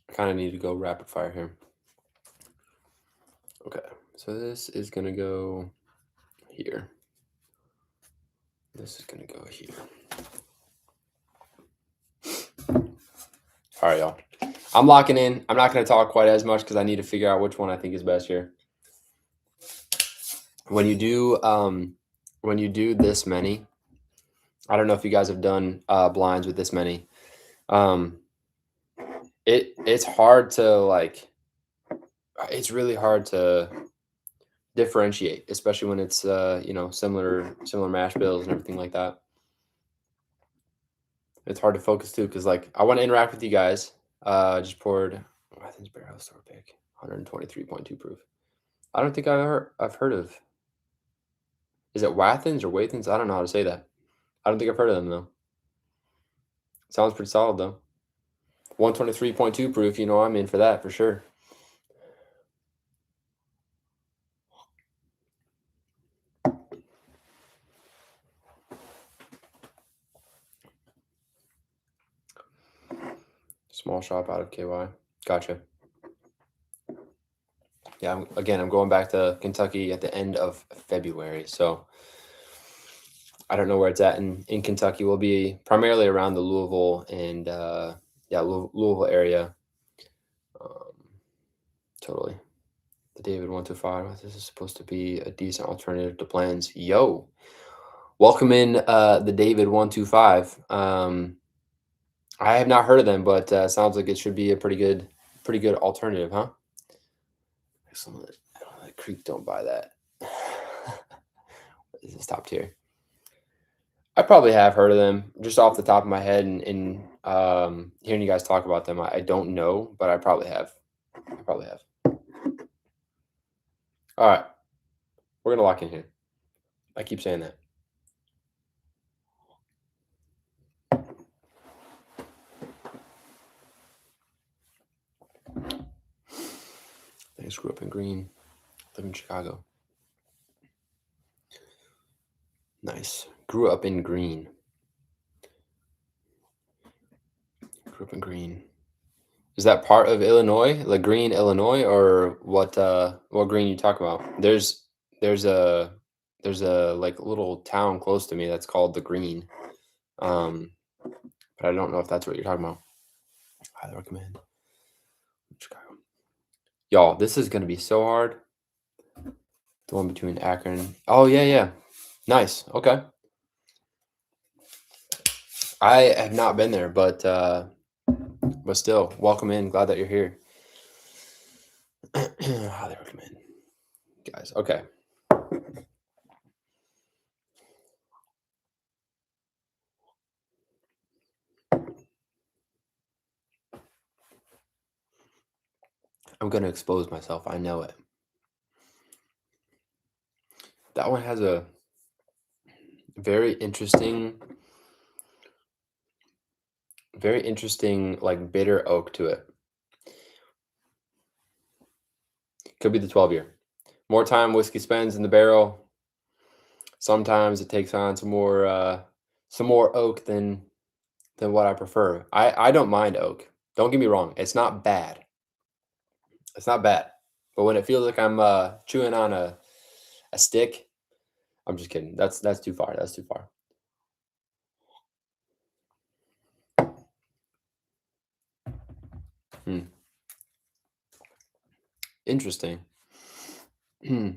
S1: I kind of need to go rapid fire here. Okay. So this is going to go here. This is going to go here. All right, y'all. I'm locking in. I'm not going to talk quite as much because I need to figure out which one I think is best here. When you do this many, I don't know if you guys have done blinds with this many. It's hard to like. It's really hard to differentiate, especially when it's similar mash bills and everything like that. It's hard to focus too because like I want to interact with you guys. Just poured Watkins Barrel Store Pick, 123.2 proof. I don't think I've heard of. Is it Wathins or Wathins? I don't know how to say that. I don't think I've heard of them though. Sounds pretty solid though. 123.2 proof. You know I'm in for that for sure. Small shop out of KY. Gotcha. Yeah, I'm going back to Kentucky at the end of February. So I don't know where it's at in Kentucky. We'll be primarily around the Louisville and Louisville area. totally. The David 125. This is supposed to be a decent alternative to plans. Yo, welcome in the David 125. I have not heard of them, but sounds like it should be a pretty good alternative, huh? Excellent. Creek don't buy that. What is this top tier? I probably have heard of them just off the top of my head, and hearing you guys talk about them, I don't know, but I probably have. I probably have. All right, we're gonna lock in here. I keep saying that. I just grew up in Green, live in Chicago. Nice. Grew up in Green. Grew up in Green. Is that part of Illinois, like Green, Illinois, or what? What Green you talk about? There's a like little town close to me that's called the Green, but I don't know if that's what you're talking about. Highly recommend Chicago. Y'all, this is gonna be so hard. The one between Akron. Oh yeah. Nice. Okay. I have not been there, but still, welcome in. Glad that you're here. Highly recommend, guys. Okay. I'm gonna expose myself. I know it. That one has a very interesting like bitter oak to it. Could be the 12 year. More time whiskey spends in the barrel. Sometimes it takes on some more oak than what I prefer. I don't mind oak. Don't get me wrong. It's not bad. It's not bad. But when it feels like I'm chewing on a stick, I'm just kidding. That's too far. That's too far. Interesting. All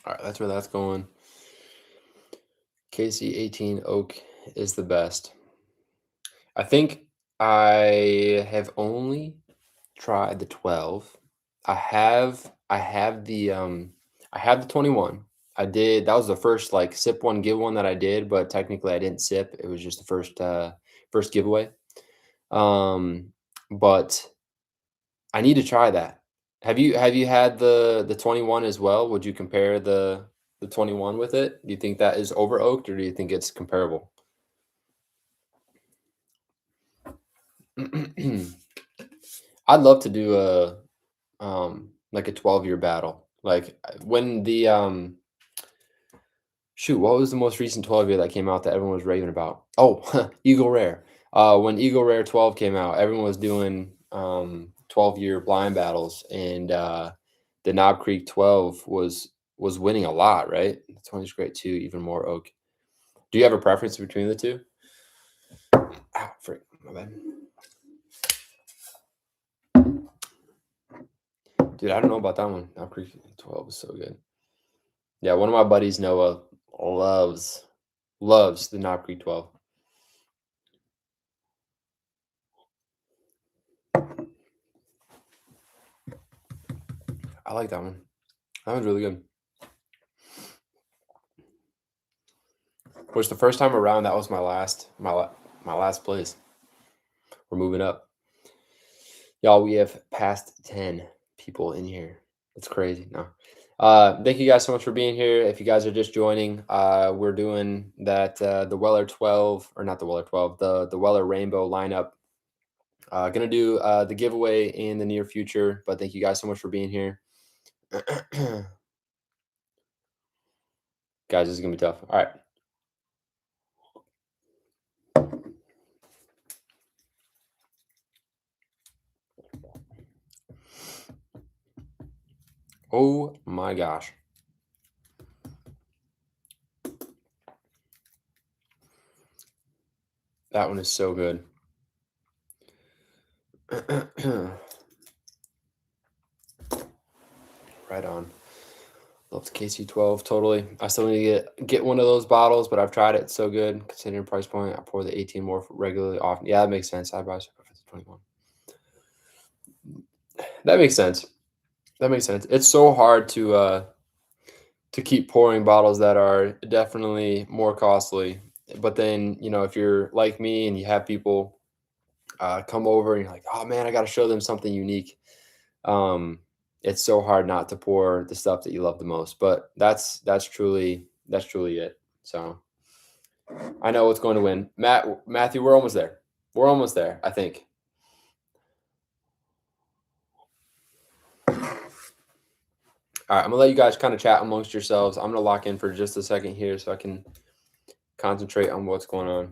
S1: right, that's where that's going. KC18 oak is the best. I think I have only tried the 12. I have the 21. That was the first like sip one give one that I did, but technically I didn't sip. It was just the first giveaway. But I need to try that. Have you had the 21 as well? Would you compare the 21 with it? Do you think that is over oaked, or do you think it's comparable? I'd love to do a like a 12-year battle. Like when the shoot, what was the most recent 12-year that came out that everyone was raving about? Oh, Eagle Rare. When Eagle Rare 12 came out, everyone was doing 12-year blind battles, and the Knob Creek 12 was winning a lot, right? The 20 is great too, even more oak. Do you have a preference between the two? Ah, frick, my bad. Dude, I don't know about that one. Knob Creek 12 is so good. Yeah, one of my buddies, Noah, loves the Knob Creek 12. I like that one. That one's really good. Which the first time around, that was my last place. We're moving up. Y'all, we have passed 10 people in here. That's crazy. No. Thank you guys so much for being here. If you guys are just joining, we're doing that the Weller 12, or not the Weller 12, the Weller Rainbow lineup. Gonna do the giveaway in the near future, but thank you guys so much for being here. Guys, this is gonna be tough. All right. Oh my gosh. That one is so good. Right on. Love the KC12 totally. I still need to get one of those bottles, but I've tried it. It's so good considering price point. I pour the 18 more regularly often. Yeah, that makes sense. I buy for the 21. That makes sense. That makes sense. It's so hard to keep pouring bottles that are definitely more costly. But then, if you're like me and you have people come over and you're like, oh man, I got to show them something unique. Um, it's so hard not to pour the stuff that you love the most. But that's truly it. So I know what's going to win. Matthew, we're almost there. We're almost there, I think. All right, I'm gonna let you guys kind of chat amongst yourselves. I'm gonna lock in for just a second here so I can concentrate on what's going on.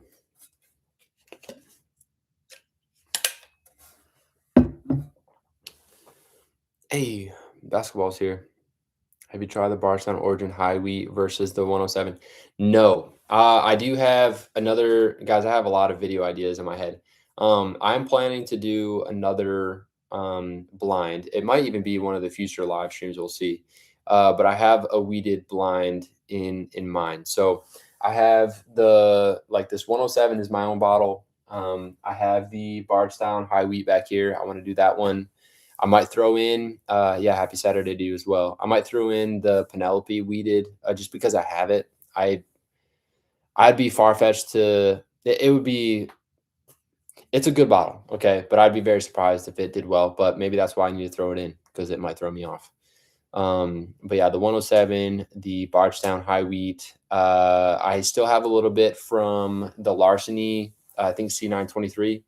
S1: Hey, basketball's here. Have you tried the Bardstown Origin High Wheat versus the 107? No. I do have another, guys. I have a lot of video ideas in my head. I'm planning to do another blind. It might even be one of the future live streams. We'll see. But I have a wheated blind in mind. So I have this 107 is my own bottle. I have the Bardstown High Wheat back here. I want to do that one. I might throw in, happy Saturday to you as well. I might throw in the Penelope wheated just because I have it. I'd be far fetched it would be, it's a good bottle, okay, but I'd be very surprised if it did well. But maybe that's why I need to throw it in because it might throw me off. But yeah, the 107, the Bardstown High Wheat. I still have a little bit from the Larceny, I think C923.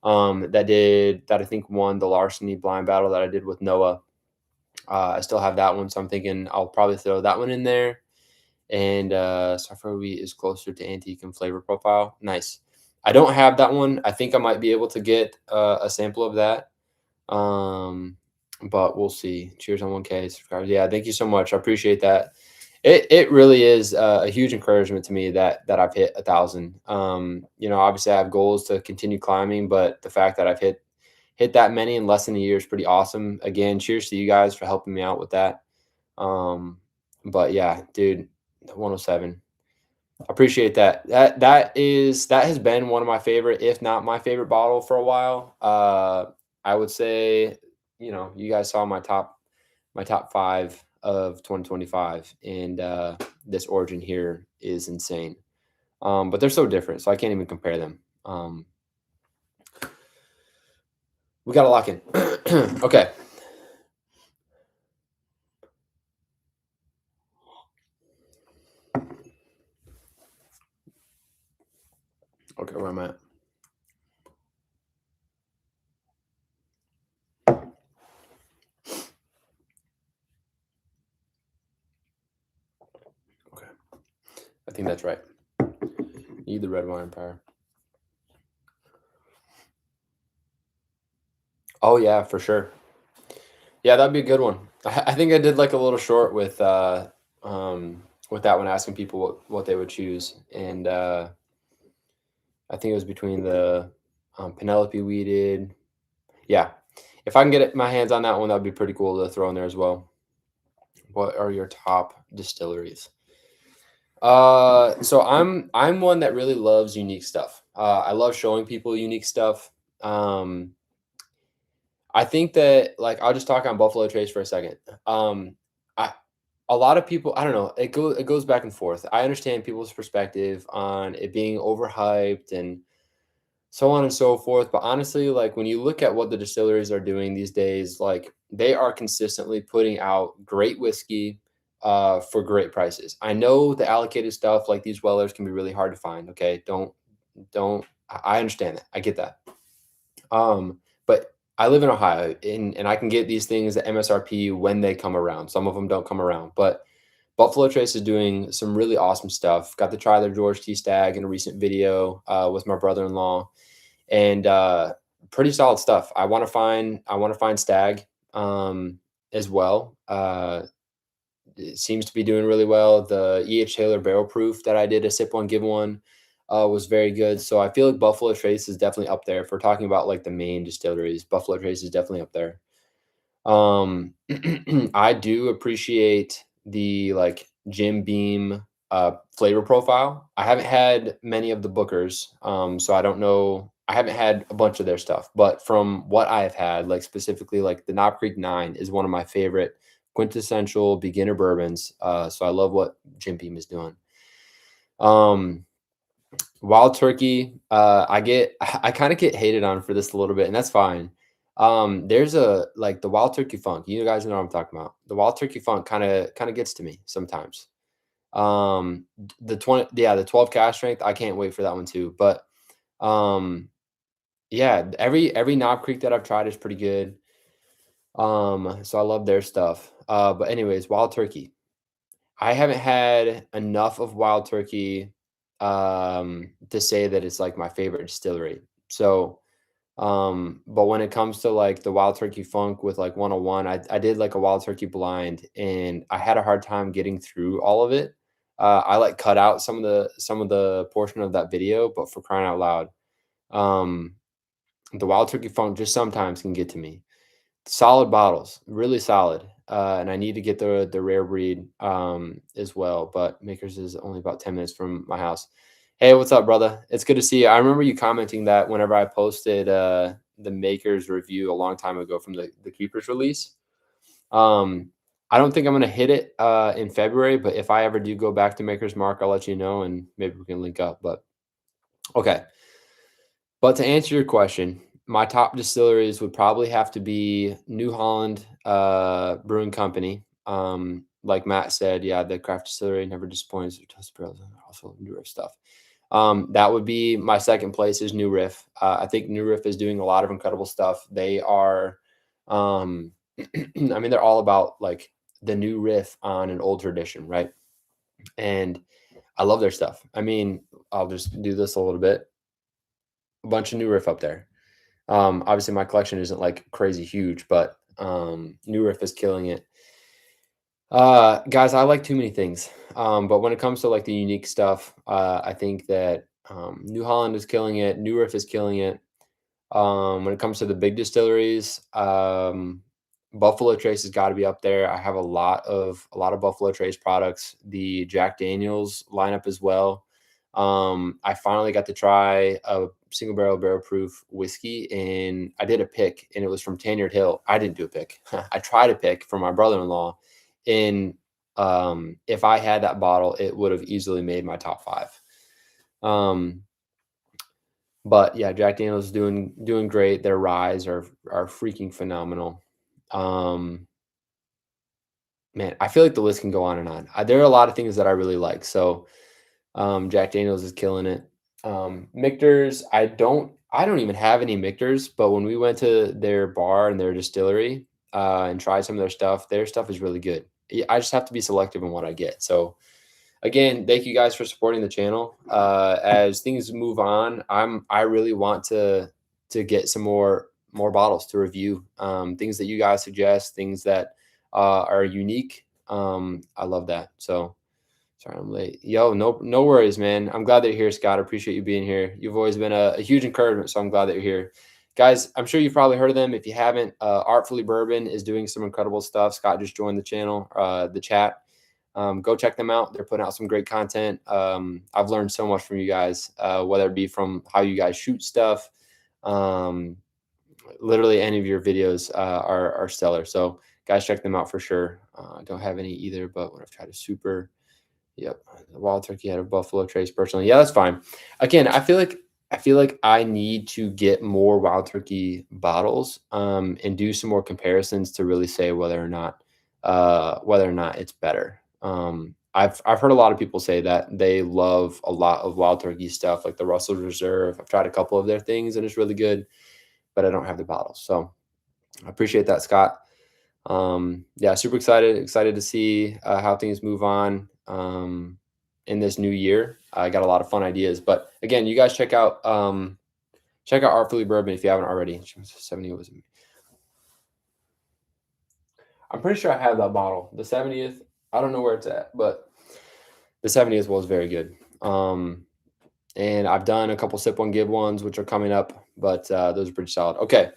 S1: That I think won the Larceny blind battle that I did with Noah. I still have that one, so I'm thinking I'll probably throw that one in there. And Saffron wheat is closer to antique and flavor profile. Nice. I don't have that one. I think I might be able to get a sample of that. But we'll see. Cheers on 1K subscribers. Yeah, thank you so much. I appreciate that. It really is a huge encouragement to me that I've hit 1,000. Obviously I have goals to continue climbing, but the fact that I've hit that many in less than a year is pretty awesome. Again, cheers to you guys for helping me out with that. But yeah, dude, 107. Appreciate that. That has been one of my favorite, if not my favorite bottle for a while. I would say, you guys saw my top 5 of 2025, and this Origin here is insane. But they're so different, so I can't even compare them. We got to lock in. Okay. Okay, where am I at? Okay. I think that's right. Need the red wine empire. Oh yeah, for sure. Yeah, that'd be a good one. I think I did like a little short with that one, asking people what they would choose, and I think it was between the Penelope weeded. Yeah, if I can get my hands on that one, that'd be pretty cool to throw in there as well. What are your top distilleries? So I'm one that really loves unique stuff. I love showing people unique stuff. I think that, like, I'll just talk on Buffalo Trace for a second. I A lot of people, I don't know, it goes back and forth. I understand people's perspective on it being overhyped and so on and so forth. But honestly, like, when you look at what the distilleries are doing these days, like, they are consistently putting out great whiskey for great prices. I know the allocated stuff like these Wellers can be really hard to find. Okay, don't. I understand that. I get that. But I live in Ohio, and I can get these things at MSRP when they come around. Some of them don't come around, but Buffalo Trace is doing some really awesome stuff. Got to try their George T. Stag in a recent video with my brother-in-law, and pretty solid stuff. I want to find Stag as well. It seems to be doing really well. The E.H. Taylor Barrel Proof that I did a sip one, give one. was very good. So I feel like Buffalo Trace is definitely up there. If we're talking about like the main distilleries, Buffalo Trace is definitely up there. Um, I do appreciate the like Jim Beam flavor profile. I haven't had many of the Bookers, so I don't know. I haven't had a bunch of their stuff, but from what I've had, like specifically, like the Knob Creek Nine is one of my favorite quintessential beginner bourbons. So I love what Jim Beam is doing. Um, Wild Turkey, I kind of get hated on for this a little bit, and that's fine. There's a like the Wild Turkey Funk. You guys know what I'm talking about. The Wild Turkey Funk kind of gets to me sometimes. The 20, yeah, the 12 cash strength. I can't wait for that one too. But um, yeah, every Knob Creek that I've tried is pretty good. So I love their stuff. But anyways, Wild Turkey. I haven't had enough of Wild Turkey to say that it's like my favorite distillery. So, but when it comes to like the Wild Turkey Funk with like 101, I did like a Wild Turkey blind and I had a hard time getting through all of it. I like cut out some of the portion of that video, but for crying out loud, um, the Wild Turkey Funk just sometimes can get to me. Solid bottles, really solid. And I need to get the rare breed as well. But Makers is only about 10 minutes from my house. Hey, what's up, brother? It's good to see you. I remember you commenting that whenever I posted the Makers review a long time ago from the Keepers release. Um, I don't think I'm gonna hit it in February, but if I ever do go back to Maker's Mark, I'll let you know and maybe we can link up. But okay. But to answer your question, my top distilleries would probably have to be New Holland Brewing Company. Like Matt said, yeah, the craft distillery never disappoints. Their toasted barrels and also New Riff stuff. That would be my second place is New Riff. I think New Riff is doing a lot of incredible stuff. They are, I mean, they're all about like the new riff on an old tradition, right? And I love their stuff. I mean, I'll just do this a little bit. A bunch of New Riff up there. Obviously, my collection isn't like crazy huge, but New Riff is killing it. Guys, I like too many things. But when it comes to like the unique stuff, I think that New Holland is killing it. New Riff is killing it. When it comes to the big distilleries, Buffalo Trace has got to be up there. I have a lot of Buffalo Trace products. The Jack Daniels lineup as well. I finally got to try a single barrel proof whiskey, and I did a pick, and it was from Tanyard Hill. I didn't do a pick. I tried a pick for my brother-in-law, and if I had that bottle, it would have easily made my top five. Um, but yeah, Jack Daniel's is doing great. Their ryes are freaking phenomenal. Um, man, I feel like the list can go on and on. There are a lot of things that I really like. So Jack Daniel's is killing it. Michter's, I don't even have any Michter's, but when we went to their bar and their distillery and tried some of their stuff is really good. I just have to be selective in what I get. So again, thank you guys for supporting the channel. As things move on, I really want to get some more bottles to review. Things that you guys suggest, things that are unique. I love that. So sorry I'm late. Yo, no worries, man. I'm glad that you're here, Scott. I appreciate you being here. You've always been a huge encouragement, so I'm glad that you're here. Guys, I'm sure you've probably heard of them. If you haven't, Artfully Bourbon is doing some incredible stuff. Scott just joined the channel, the chat. Go check them out. They're putting out some great content. I've learned so much from you guys, whether it be from how you guys shoot stuff. Um, Literally, any of your videos are stellar. So, guys, check them out for sure. I don't have any either, but when I've tried a super, yep, the Wild Turkey had a Buffalo Trace personally. Yeah, that's fine. Again, I feel like I need to get more Wild Turkey bottles and do some more comparisons to really say whether or not it's better. I've heard a lot of people say that they love a lot of Wild Turkey stuff, like the Russell Reserve. I've tried a couple of their things and it's really good, but I don't have the bottles. So I appreciate that, Scott. Yeah, super excited to see how things move on in this new year. I got a lot of fun ideas, but again, you guys check out Artfully Bourbon if you haven't already. 70 was, I'm pretty sure I have that bottle. The 70th, I don't know where it's at, but the 70th was very good. And I've done a couple sip one give ones, which are coming up, but those are pretty solid. Okay.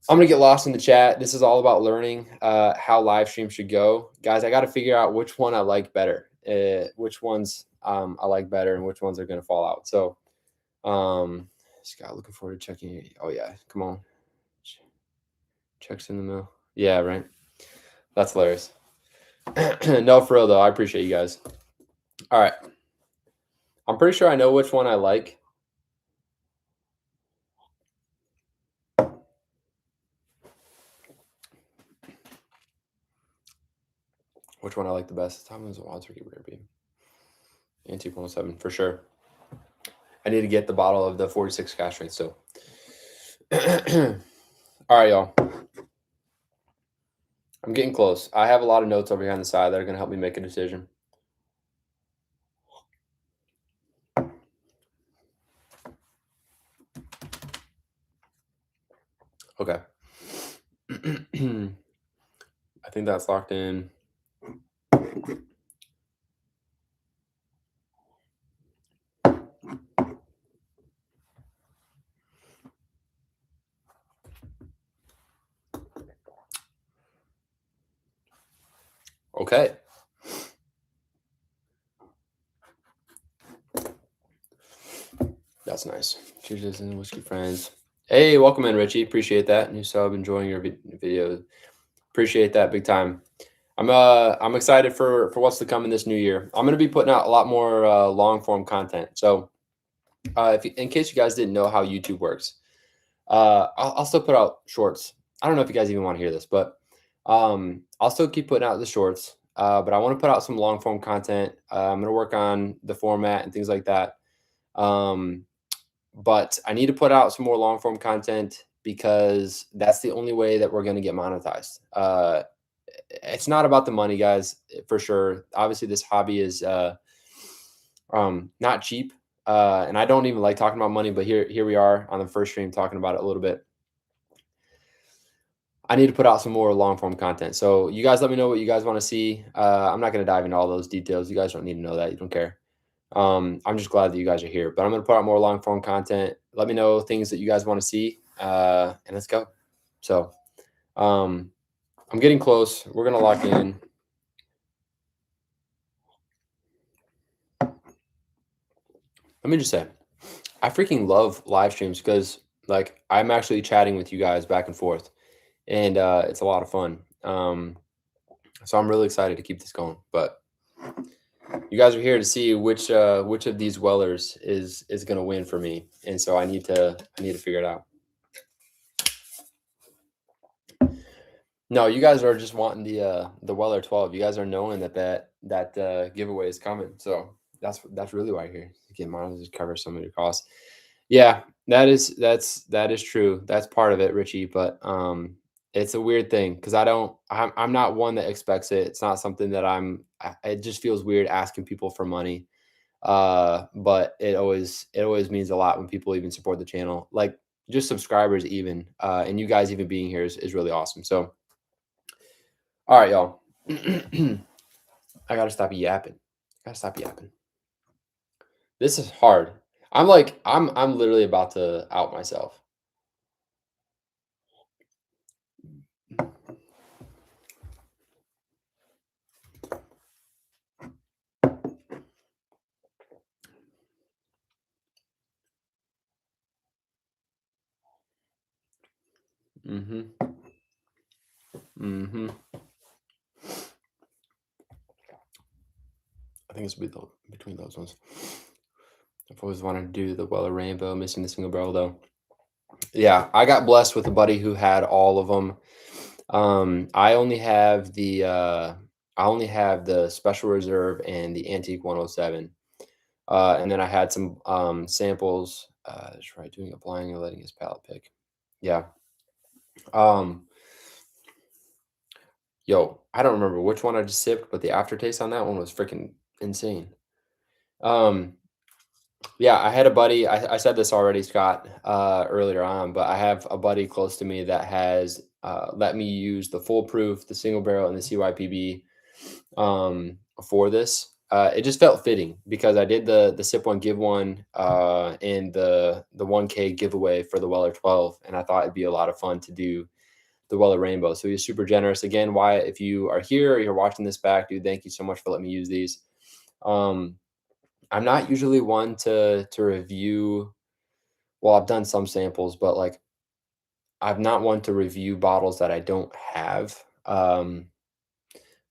S1: I'm gonna get lost in the chat. This is all about learning how live stream should go, guys. I got to figure out which one I like better, which ones I like better, and which ones are gonna fall out. So, Scott, looking forward to checking. Oh yeah, come on, checks in the mail. Yeah, right. That's hilarious. No, for real though, I appreciate you guys. All right, I'm pretty sure I know which one I like. Which one I like the best? Tom is a wild turkey rare beef. Antique 107 for sure. I need to get the bottle of the 46 cash strength still. All right, y'all. I'm getting close. I have a lot of notes over here on the side that are going to help me make a decision. Okay. I think that's locked in. Okay. That's nice. Cheers and whiskey friends. Hey, welcome in, Richie. Appreciate that. New sub, enjoying your video. Appreciate that big time. I'm excited for what's to come in this new year. I'm gonna be putting out a lot more long form content. So in case you guys didn't know how YouTube works, I'll still put out shorts. I don't know if you guys even want to hear this, but I'll still keep putting out the shorts. But I want to put out some long form content. I'm gonna work on the format and things like that. But I need to put out some more long form content because that's the only way that we're going to get monetized. It's not about the money, guys, for sure. Obviously, this hobby is not cheap, and I don't even like talking about money. But here we are on the first stream talking about it a little bit. I need to put out some more long form content. So you guys let me know what you guys want to see. I'm not going to dive into all those details. You guys don't need to know that. You don't care. I'm just glad that you guys are here, but I'm going to put out more long form content. Let me know things that you guys want to see, and let's go. So, I'm getting close. We're going to lock in. Let me just say, I freaking love live streams because like I'm actually chatting with you guys back and forth, and it's a lot of fun. So I'm really excited to keep this going, but you guys are here to see which of these Wellers is going to win for me, and so I need to figure it out. No, you guys are just wanting the Weller 12. You guys are knowing that giveaway is coming, so that's really why you're here. Get mine to cover some of your costs. Yeah, that is true. That's part of it, Richie. But it's a weird thing because I'm not one that expects it. It's not something that it just feels weird asking people for money. But it always means a lot when people even support the channel, like just subscribers even, and you guys even being here is really awesome. So, all right, y'all. I gotta stop yapping. This is hard. I'm literally about to out myself. Mm-hmm. Mm-hmm. I think it's between those ones. I've always wanted to do the Weller Rainbow, missing the single barrel though. Yeah, I got blessed with a buddy who had all of them. I only have the special reserve and the antique 107. And then I had some samples. That's right, doing a blind and letting his palate pick. Yeah. Yo, I don't remember which one I just sipped, but the aftertaste on that one was freaking insane. Yeah, I had a buddy. I said this already, Scott, earlier on, but I have a buddy close to me that has let me use the foolproof, the single barrel, and the CYPB for this. it just felt fitting because I did the sip one give one and the 1K giveaway for the Weller 12, and I thought it'd be a lot of fun to do the Weller Rainbow. So he's super generous. Again, Wyatt, if you are here or you're watching this back, dude, thank you so much for letting me use these. I'm not usually one to review. Well, I've done some samples, but like I'm not one to review bottles that I don't have.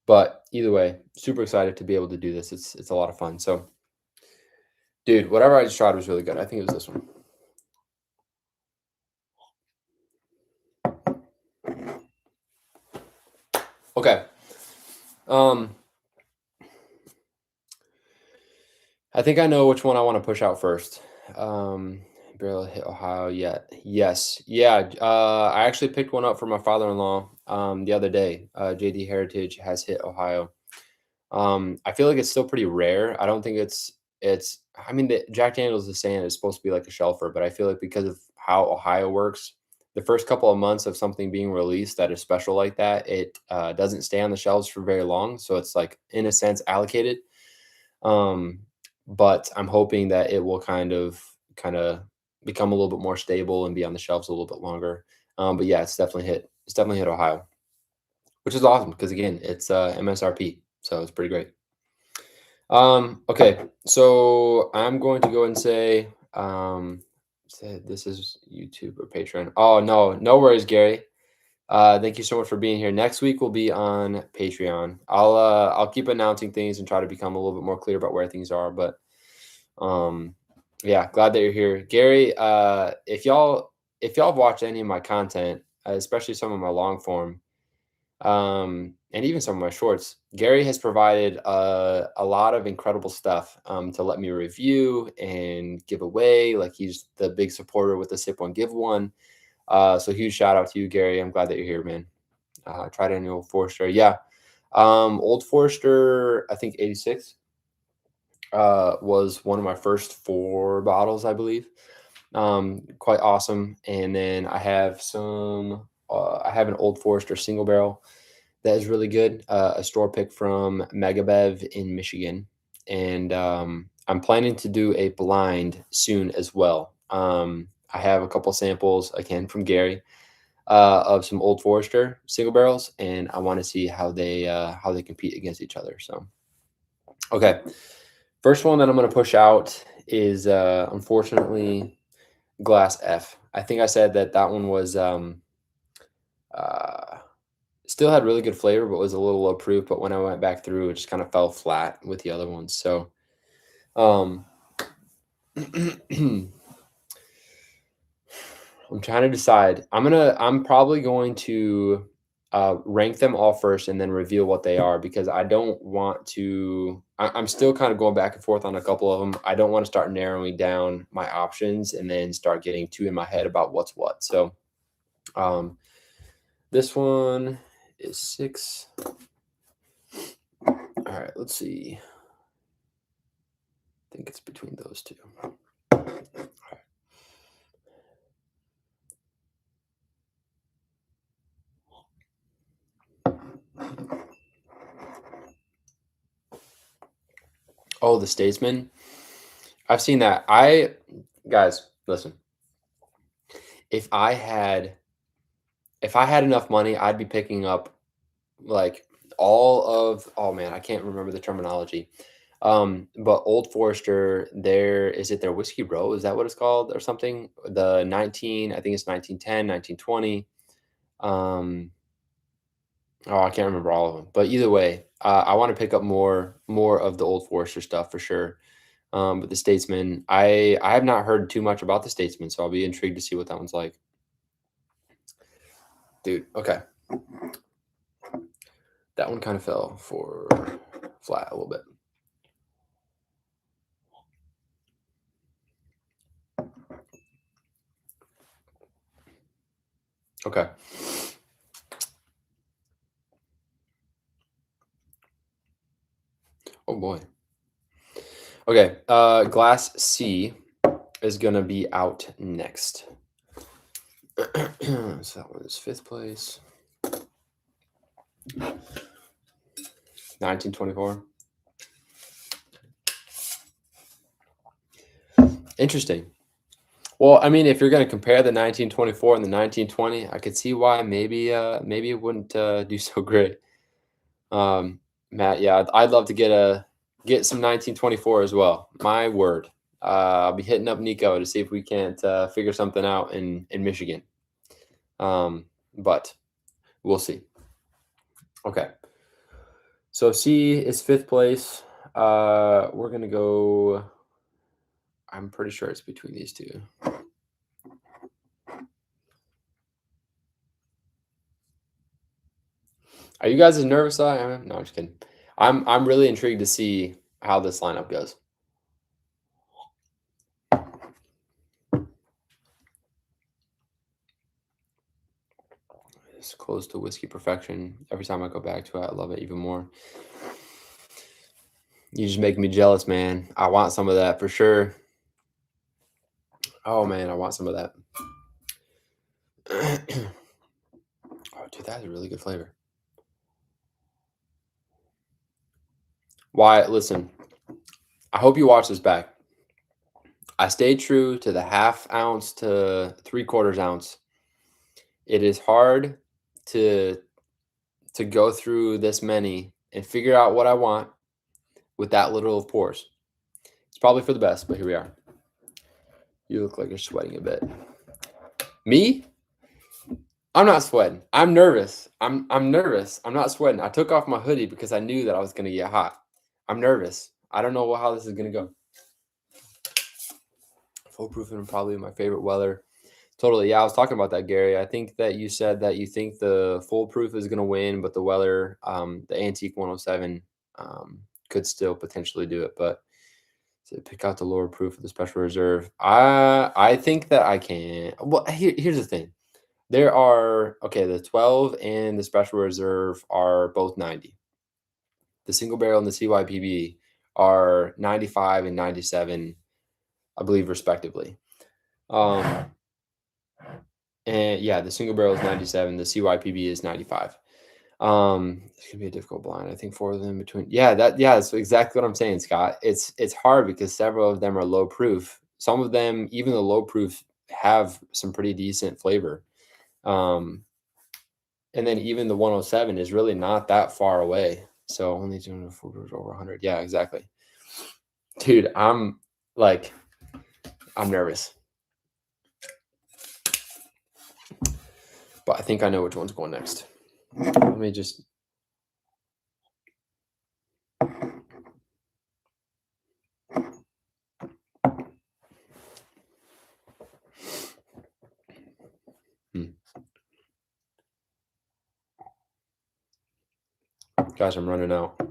S1: But either way, super excited to be able to do this. It's a lot of fun. So, dude, whatever I just tried was really good. I think it was this one. Okay. I think I know which one I want to push out first. Barely hit Ohio yet. Yes. Yeah. I actually picked one up for my father-in-law the other day. JD Heritage has hit Ohio. I feel like it's still pretty rare. I don't think it's I mean the Jack Daniels is saying it's supposed to be like a shelfer, but I feel like because of how Ohio works, the first couple of months of something being released that is special like that, it doesn't stay on the shelves for very long. So it's like in a sense allocated. Um, but I'm hoping that it will kind of become a little bit more stable and be on the shelves a little bit longer. But yeah, it's definitely hit Ohio, which is awesome because again, it's MSRP, so it's pretty great. Okay, so I'm going to go and say this is YouTube or Patreon. Oh no, no worries, Gary. Thank you so much for being here. Next week will be on Patreon. I'll keep announcing things and try to become a little bit more clear about where things are. But yeah, glad that you're here, Gary. If y'all have watched any of my content, especially some of my long form, and even some of my shorts, Gary has provided a lot of incredible stuff to let me review and give away. Like he's the big supporter with the Sip One Give One. So huge shout out to you, Gary. I'm glad that you're here, man. Tried any Old Forester, yeah. Old Forester, I think 86 was one of my first 4 bottles, I believe. Quite awesome. And then I have I have an Old Forester single barrel that is really good. A store pick from Megabev in Michigan, and I'm planning to do a blind soon as well. I have a couple samples again from Gary of some Old Forester single barrels, and I want to see how they compete against each other. So, okay, first one that I'm going to push out is unfortunately Glass F. I think I said that one was uh, still had really good flavor, but was a little low proof. But when I went back through, it just kind of fell flat with the other ones. So, um, I'm trying to decide. I'm probably going to rank them all first and then reveal what they are because I don't want to. I'm still kind of going back and forth on a couple of them. I don't want to start narrowing down my options and then start getting too in my head about what's what. So, um, this one is 6. All right, let's see. I think it's between those two. Oh, the Statesman. I've seen that. Guys, listen. If I had if I had enough money, I'd be picking up like all of oh man, I can't remember the terminology. But Old Forester, there is it their Whiskey Row? Is that what it's called or something? The 19, I think it's 1910, 1920. Oh, I can't remember all of them. But either way, I want to pick up more of the Old Forester stuff for sure. But the Statesman, I have not heard too much about the Statesman, so I'll be intrigued to see what that one's like. Dude, okay. That one kind of fell for flat a little bit. Okay. Oh boy. Okay. Glass C is gonna be out next. So that one is 5th place. 1924. Interesting. Well, I mean, if you're going to compare the 1924 and the 1920, I could see why maybe it wouldn't do so great. Matt, yeah, I'd love to get some 1924 as well. My word. I'll be hitting up Nico to see if we can't figure something out in Michigan. But we'll see. Okay. So C is fifth place. We're gonna go. I'm pretty sure it's between these two. Are you guys as nervous as I am? No, I'm just kidding. I'm really intrigued to see how this lineup goes. It's close to whiskey perfection. Every time I go back to it, I love it even more. You just make me jealous, man. I want some of that for sure. Oh man, I want some of that. Oh, dude, that is a really good flavor. Why? Listen, I hope you watch this back. I stayed true to the half ounce to 3/4 ounce. It is hard to go through this many and figure out what I want with that little of pours. It's probably for the best, but here we are. You look like you're sweating a bit. Me? I'm not sweating. I'm nervous. I'm nervous. I'm not sweating. I took off my hoodie because I knew that I was going to get hot. I'm nervous. I don't know how this is going to go. Foolproof and probably my favorite weather. Totally. Yeah, I was talking about that, Gary. I think that you said that you think the Foolproof is going to win, but the Weller, the Antique 107, could still potentially do it. But to pick out the lower proof of the Special Reserve, I think that I can. Well, here's the thing. There are, the 12 and the Special Reserve are both 90. The single barrel and the CYPB are 95 and 97, I believe, respectively. And yeah, the single barrel is 97. The CYPB is 95. It's gonna be a difficult blind. I think 4 of them between. That's exactly what I'm saying, Scott. It's hard because several of them are low proof. Some of them, even the low proof, have some pretty decent flavor. And then even the 107 is really not that far away. So only 204 over 100. Yeah, exactly. Dude, I'm nervous. But I think I know which one's going next. Let me just. Guys, I'm running out.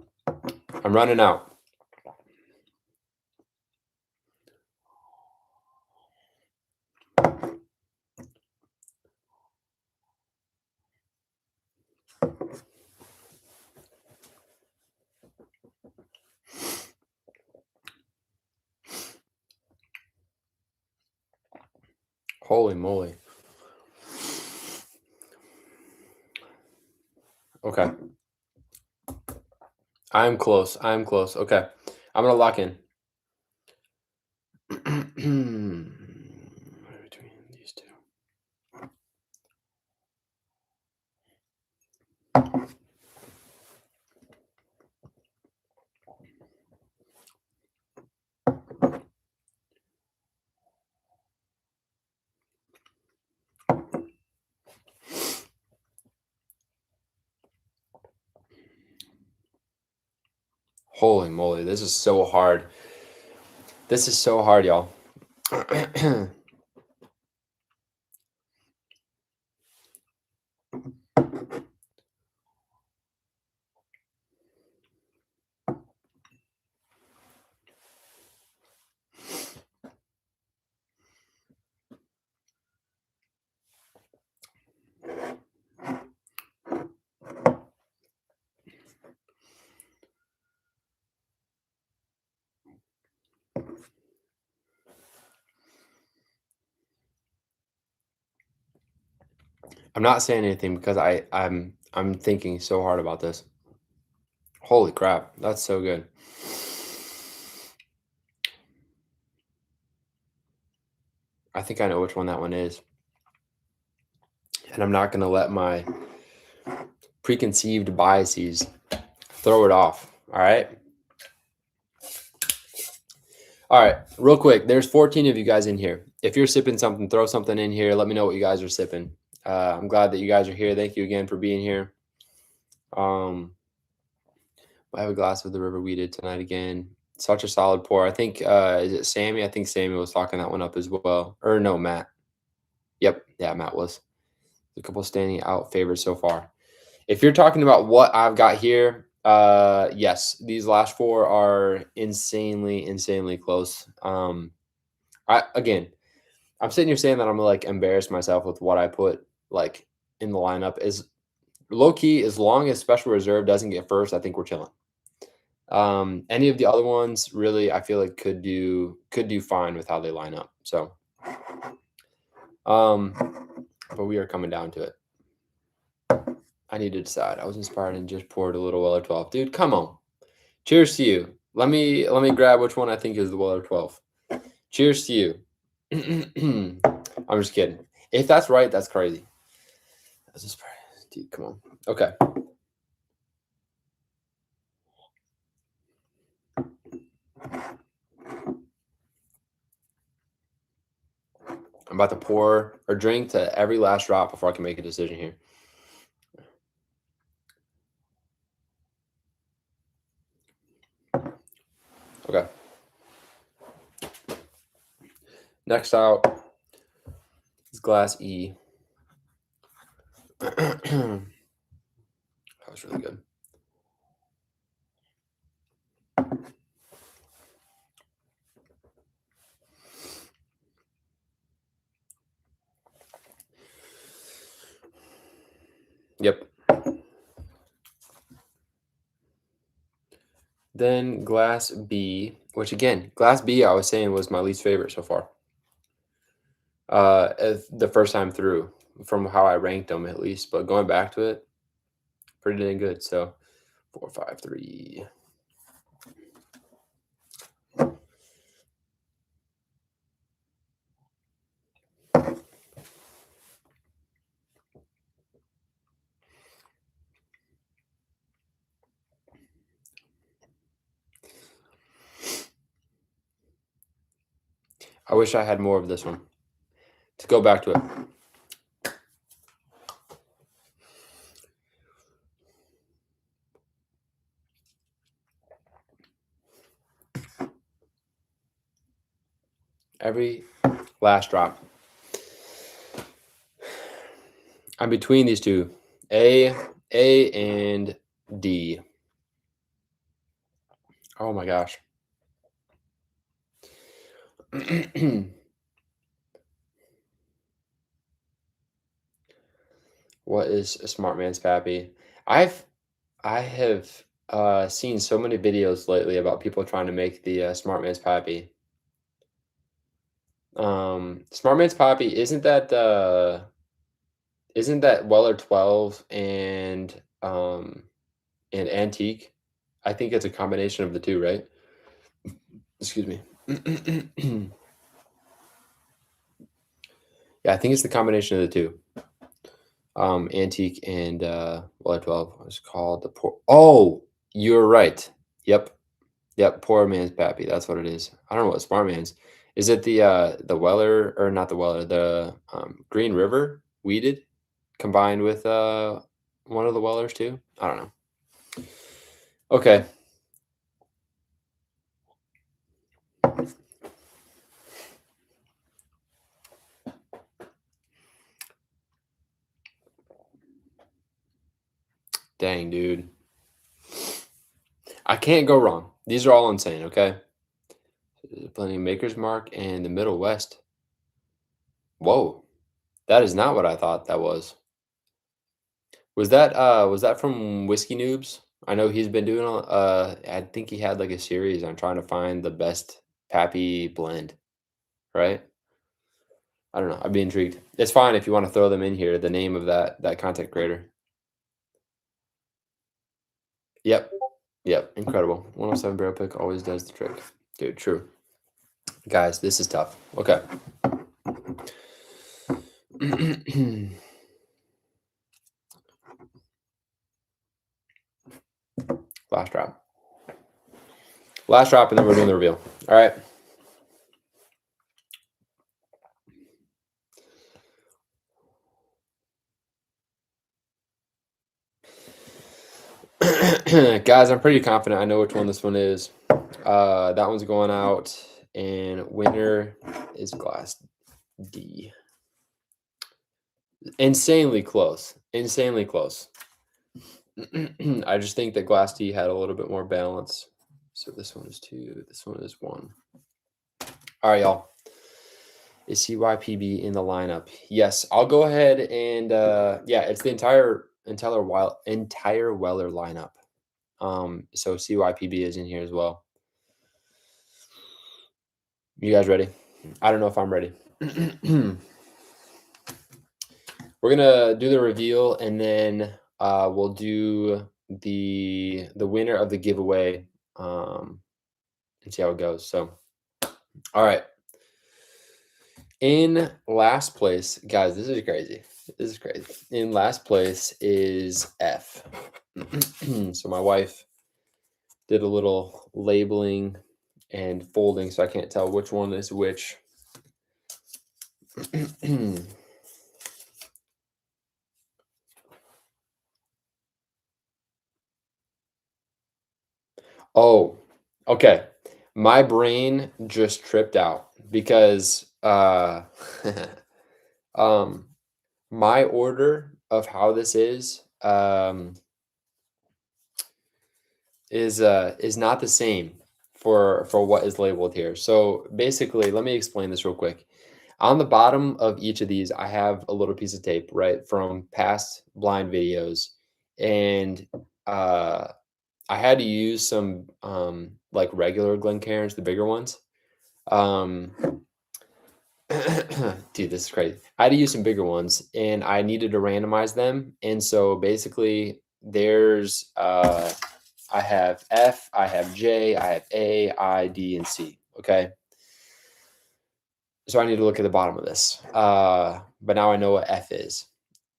S1: Holy moly. Okay. I'm close. Okay. I'm going to lock in. Between these two. Holy moly, this is so hard. This is so hard, y'all. I'm not saying anything because I'm thinking so hard about this. Holy crap, that's so good. I think I know which one that one is. And I'm not going to let my preconceived biases throw it off. All right. All right. Real quick. There's 14 of you guys in here. If you're sipping something, throw something in here. Let me know what you guys are sipping. I'm glad that you guys are here. Thank you again for being here. I have a glass of the River Weeded tonight again. Such a solid pour. I think, is it Sammy? I think Sammy was talking that one up as well. Or no, Matt. Yep. Yeah, Matt was. A couple standing out favorites so far. If you're talking about what I've got here, yes, these last four are insanely close. I'm sitting here saying that I'm like embarrassed myself with what I put like in the lineup. Is low key, as long as Special Reserve doesn't get first, I think we're chilling. Any of the other ones really, I feel like could do fine with how they line up. So, but we are coming down to it. I need to decide. I was inspired and just poured a little Weller 12. Dude, come on. Cheers to you. Let me grab which one I think is the Weller 12. Cheers to you. I'm just kidding. If that's right, that's crazy. That's just, dude, come on. Okay. I'm about to pour or drink to every last drop before I can make a decision here. Okay. Next out is Glass E. That was really good. Yep. Then Glass B, which again, Glass B I was saying was my least favorite so far. The first time through, from how I ranked them at least, but going back to it, pretty dang good. So 4, 5, 3. I wish I had more of this one. To go back to it. Every last drop. I'm between these two, A and D. Oh my gosh. What is a smart man's pappy? I have seen so many videos lately about people trying to make the smart man's pappy. Smart man's pappy isn't that Weller 12 and Antique? I think it's a combination of the two, right? Excuse me. Yeah, I think it's the combination of the two. Antique and Weller 12 was called the poor. Oh, you're right. Yep. Poor man's pappy. That's what it is. I don't know what smart man's. Is it the Weller, or not the Weller, the Green River weeded combined with one of the Wellers too? I don't know. Okay. Dang, dude. I can't go wrong. These are all insane, okay? Plenty of Maker's Mark and the Middle West. Whoa. That is not what I thought that was. Was that from Whiskey Noobs? I know he's been doing I think he had like a series on trying to find the best Pappy blend, right? I don't know. I'd be intrigued. It's fine if you want to throw them in here, the name of that content creator. Yep. Incredible. 107 barrel pick always does the trick. Dude, true. Guys, this is tough. Okay. Last drop. Last drop, and then we're doing the reveal. All right. Guys, I'm pretty confident I know which one this one is. That one's going out, and winner is Glass D. Insanely close. Insanely close. I just think that Glass D had a little bit more balance. So this one is 2. This one is 1. All right, y'all. Is CYPB in the lineup? Yes, I'll go ahead and yeah, it's the entire Weller lineup. So CYPB is in here as well. You guys ready? I don't know if I'm ready. We're gonna do the reveal, and then we'll do the winner of the giveaway, and see how it goes. So, all right. In last place, guys, this is crazy. This is crazy. In last place is F. So my wife did a little labeling and folding, so I can't tell which one is which. Oh, okay. My brain just tripped out because my order of how this is not the same for what is labeled here. So basically, let me explain this real quick. On the bottom of each of these, I have a little piece of tape, right, from past blind videos, and I had to use some like regular Glencairns, the bigger ones. Dude, this is crazy. I had to use some bigger ones, and I needed to randomize them. And so basically, there's I have F, I have J, I have A, I, D, and C. Okay. So I need to look at the bottom of this. But now I know what F is.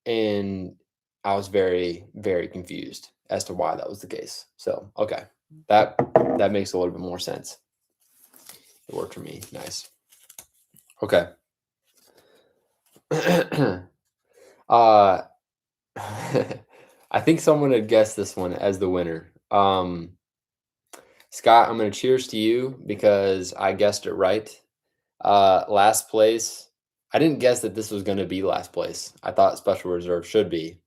S1: And I was very, very confused as to why that was the case. So, okay. That makes a little bit more sense. It worked for me. Nice. Okay. I think someone had guessed this one as the winner. Scott, I'm going to cheers to you because I guessed it right. Last place. I didn't guess that this was going to be last place. I thought Special Reserve should be,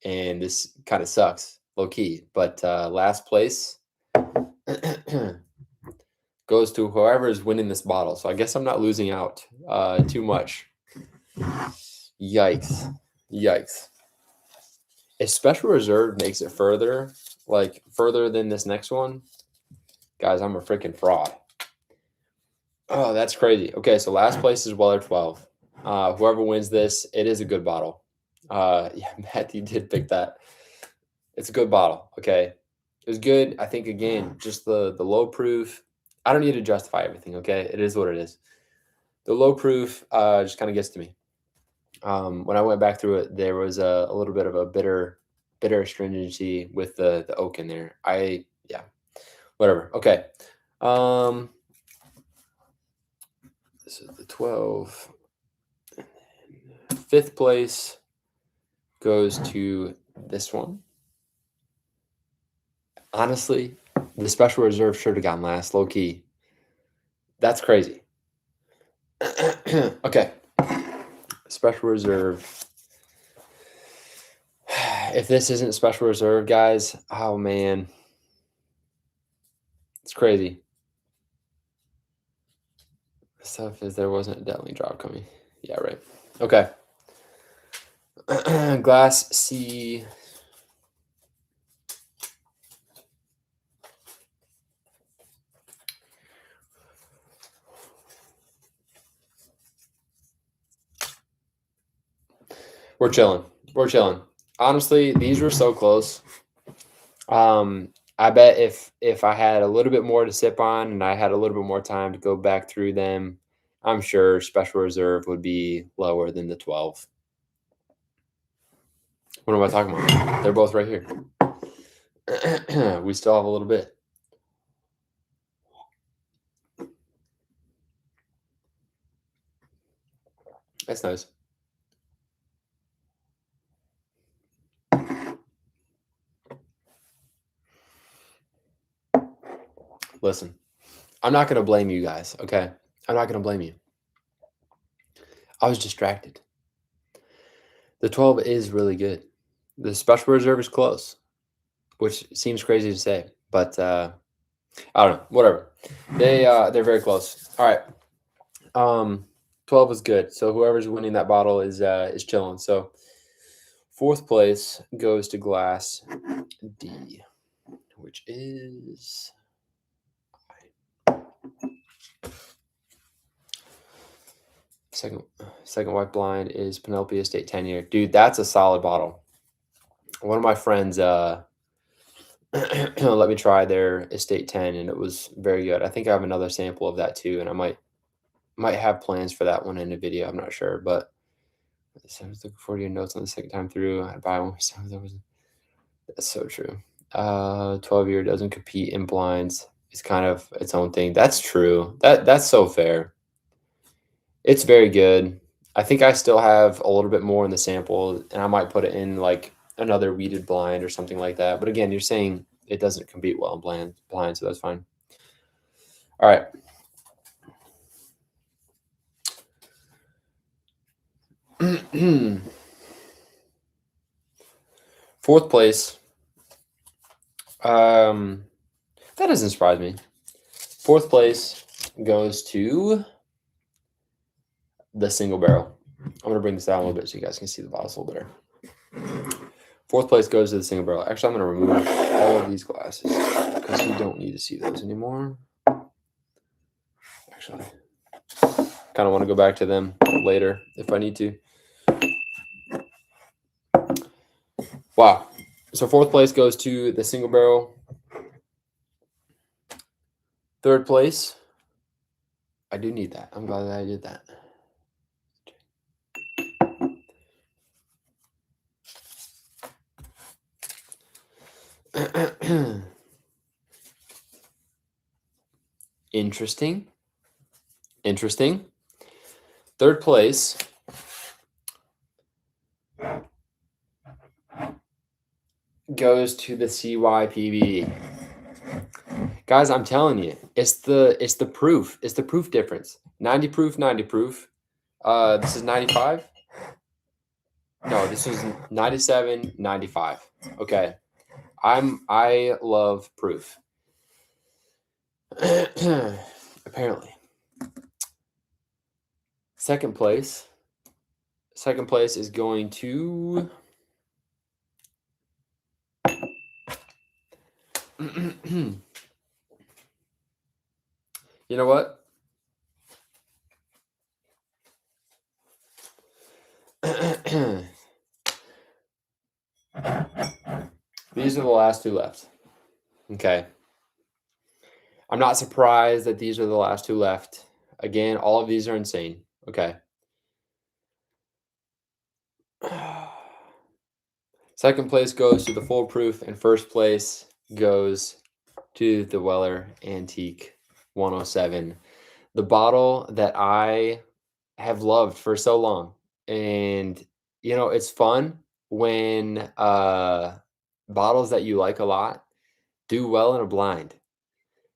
S1: and this kind of sucks, low key. But last place goes to whoever is winning this bottle. So I guess I'm not losing out too much. Yikes. Yikes. If Special Reserve makes it further, like further than this next one, guys, I'm a freaking fraud. Oh, that's crazy. Okay, so last place is Weller 12. Whoever wins this, it is a good bottle. Yeah, Matthew did pick that. It's a good bottle. Okay. It was good. I think again, just the low proof. I don't need to justify everything, okay? It is what it is. The low proof just kind of gets to me. When I went back through it, there was a little bit of a bitter astringency with the oak in there. Yeah, whatever. Okay. This is the 12. Fifth place goes to this one. Honestly, the Special Reserve should have gone last, low key. That's crazy. Okay. Special Reserve. If this isn't Special Reserve, guys, oh man. It's crazy. Stuff is there wasn't a deadly drop coming. Yeah, right. Okay. Glass C. We're chilling. We're chilling. Honestly, these were so close. I bet if I had a little bit more to sip on and I had a little bit more time to go back through them, I'm sure Special Reserve would be lower than the 12. What am I talking about? They're both right here. We still have a little bit. That's nice. Listen, I'm not going to blame you guys, okay? I'm not going to blame you. I was distracted. The 12 is really good. The special reserve is close, which seems crazy to say, but I don't know. Whatever. They're very close. All right. 12 is good. So whoever's winning that bottle is chilling. So fourth place goes to glass D, which is second white blind is Penelope Estate 10-year. Dude, that's a solid bottle. One of my friends let me try their Estate 10 and it was very good. I think I have another sample of that too, and I might have plans for that one in a video. I'm not sure, but I was looking forward to your notes on the second time through. I buy one. That's so true. 12-year doesn't compete in blinds. It's kind of its own thing. That's true. That's so fair. It's very good. I think I still have a little bit more in the sample, and I might put it in like another weeded blind or something like that. But again, you're saying it doesn't compete well in blind, so that's fine. All right. Fourth place. That doesn't surprise me. Fourth place goes to the single barrel. I'm going to bring this down a little bit so you guys can see the bottles a little better. Fourth place goes to the single barrel. Actually, I'm going to remove all of these glasses because we don't need to see those anymore. Actually, kind of want to go back to them later if I need to. Wow. So fourth place goes to the single barrel. Third place. I do need that. I'm glad that I did that. Interesting. Third place goes to the CYPB. Guys, I'm telling you, it's the proof. It's the proof difference. 90 proof, 90 proof. This is 95. No, this is 97, 95. Okay. I love proof. Apparently. Second place is going to you know what? These are the last two left. Okay. I'm not surprised that these are the last two left. Again, all of these are insane. Okay. Second place goes to the Foolproof, and first place goes to the Weller Antique 107. The bottle that I have loved for so long. And it's fun when bottles that you like a lot do well in a blind.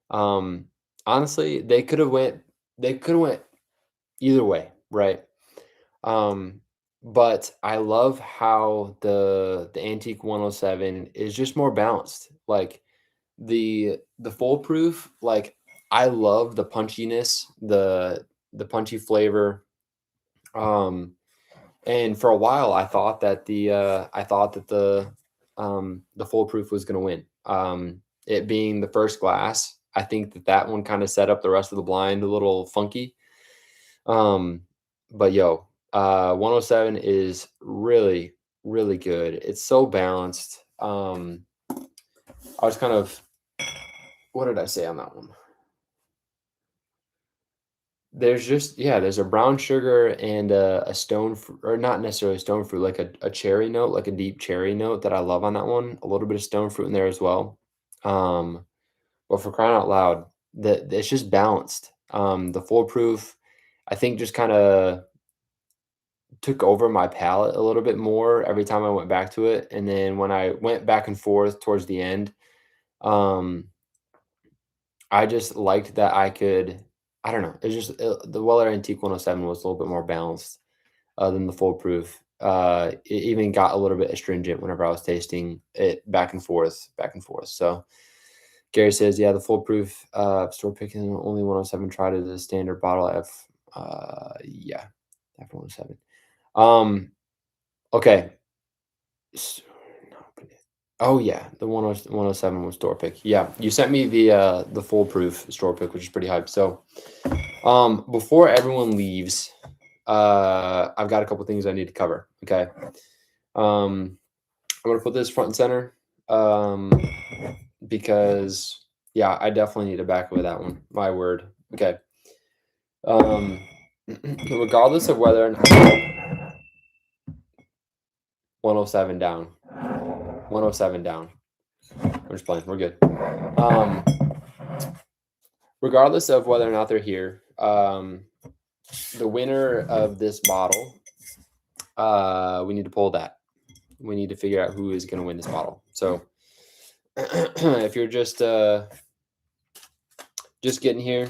S1: Honestly, they could have went either way, right? But I love how the Antique 107 is just more balanced. Like the Foolproof, like I love the punchiness, the punchy flavor. And for a while I thought that the Foolproof was going to win. It being the first glass, I think that one kind of set up the rest of the blind a little funky. But 107 is really, really good. It's so balanced. I was kind of, what did I say on that one? There's just yeah, there's a brown sugar and a stone fr or not necessarily stone fruit, like a cherry note, like a deep cherry note that I love on that one. A little bit of stone fruit in there as well. Um, but for crying out loud, it's just balanced. The foolproof, I think, just kinda took over my palate a little bit more every time I went back to it, and then when I went back and forth towards the end, um, I just liked that I don't know, it's just, the Weller Antique 107 was a little bit more balanced, than the foolproof. It even got a little bit astringent whenever I was tasting it back and forth, back and forth. So Gary says, yeah, the foolproof store picking only 107 tried as a standard bottle F. Yeah, F 107. Okay. S- Oh yeah, the 107 was store pick. Yeah, you sent me the foolproof store pick, which is pretty hype. So before everyone leaves, I've got a couple things I need to cover. Okay. Um I'm gonna put this front and center. Um because yeah, I definitely need to back with that one. My word. Okay. Um regardless of whether or not 107 down. 107 down. I'm just playing. We're good. Um regardless of whether or not they're here, the winner of this bottle, we need to pull that. We need to figure out who is going to win this bottle. So if you're just getting here,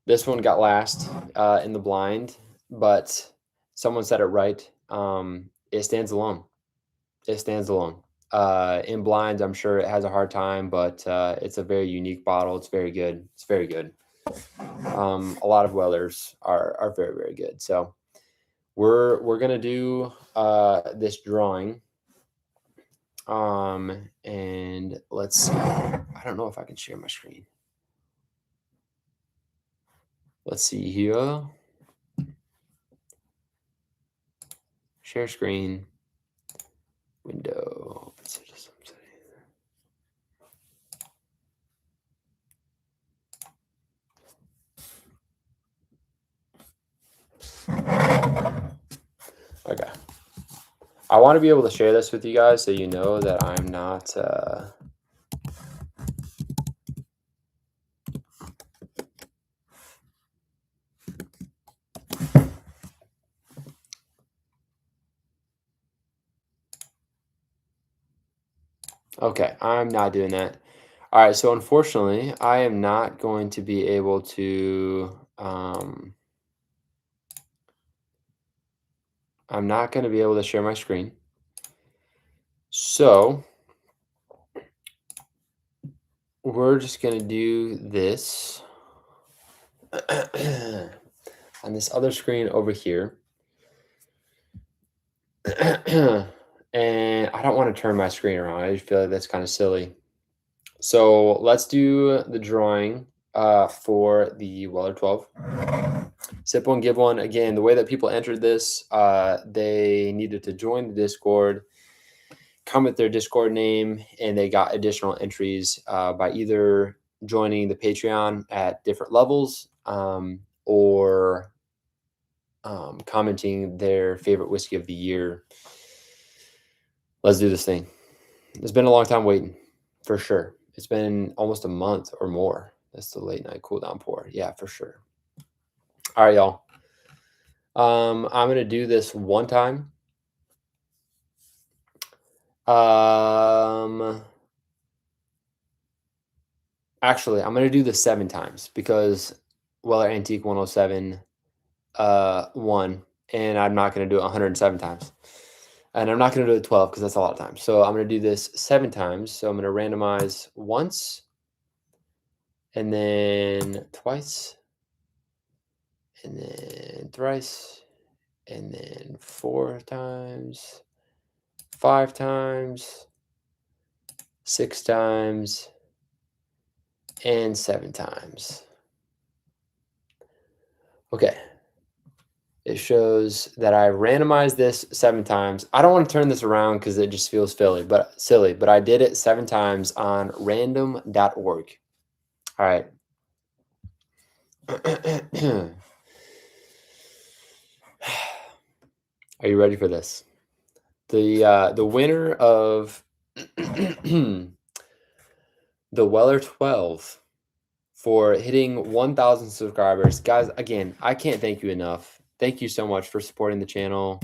S1: this one got last in the blind, but someone said it right. It stands alone. It stands alone. In blinds, I'm sure it has a hard time, but it's a very unique bottle. It's very good. It's very good. A lot of Wellers are very very good. So we're gonna do this drawing. And let's see. I don't know if I can share my screen. Let's see here. Share screen. Window. Okay. I want to be able to share this with you guys so you know that I'm not okay, I'm not doing that. All right, so unfortunately, I am not going to be able to I'm not going to be able to share my screen. So, we're just going to do this on this other screen over here. And I don't want to turn my screen around. I just feel like that's kind of silly. So let's do the drawing for the Weller 12. Sip one, give one. Again, the way that people entered this, they needed to join the Discord, comment their Discord name, and they got additional entries by either joining the Patreon at different levels or commenting their favorite whiskey of the year. Let's do this thing. It's been a long time waiting, for sure. It's been almost a month or more. That's the late night cool down pour. Yeah, for sure. All right, y'all. I'm gonna do this one time. Actually, I'm gonna do this 7 times because Weller Antique 107 won, and I'm not gonna do it 107 times. And I'm not gonna do it 12 because that's a lot of times. So I'm gonna do this 7 times. So I'm gonna randomize once, and then twice, and then thrice, and then 4 times, 5 times, 6 times, and 7 times. Okay. It shows that I randomized this 7 times. I don't want to turn this around because it just feels silly, but I did it 7 times on random.org. All right. Are you ready for this? The winner of the Weller 12 for hitting 1,000 subscribers. Guys, again, I can't thank you enough. Thank you so much for supporting the channel.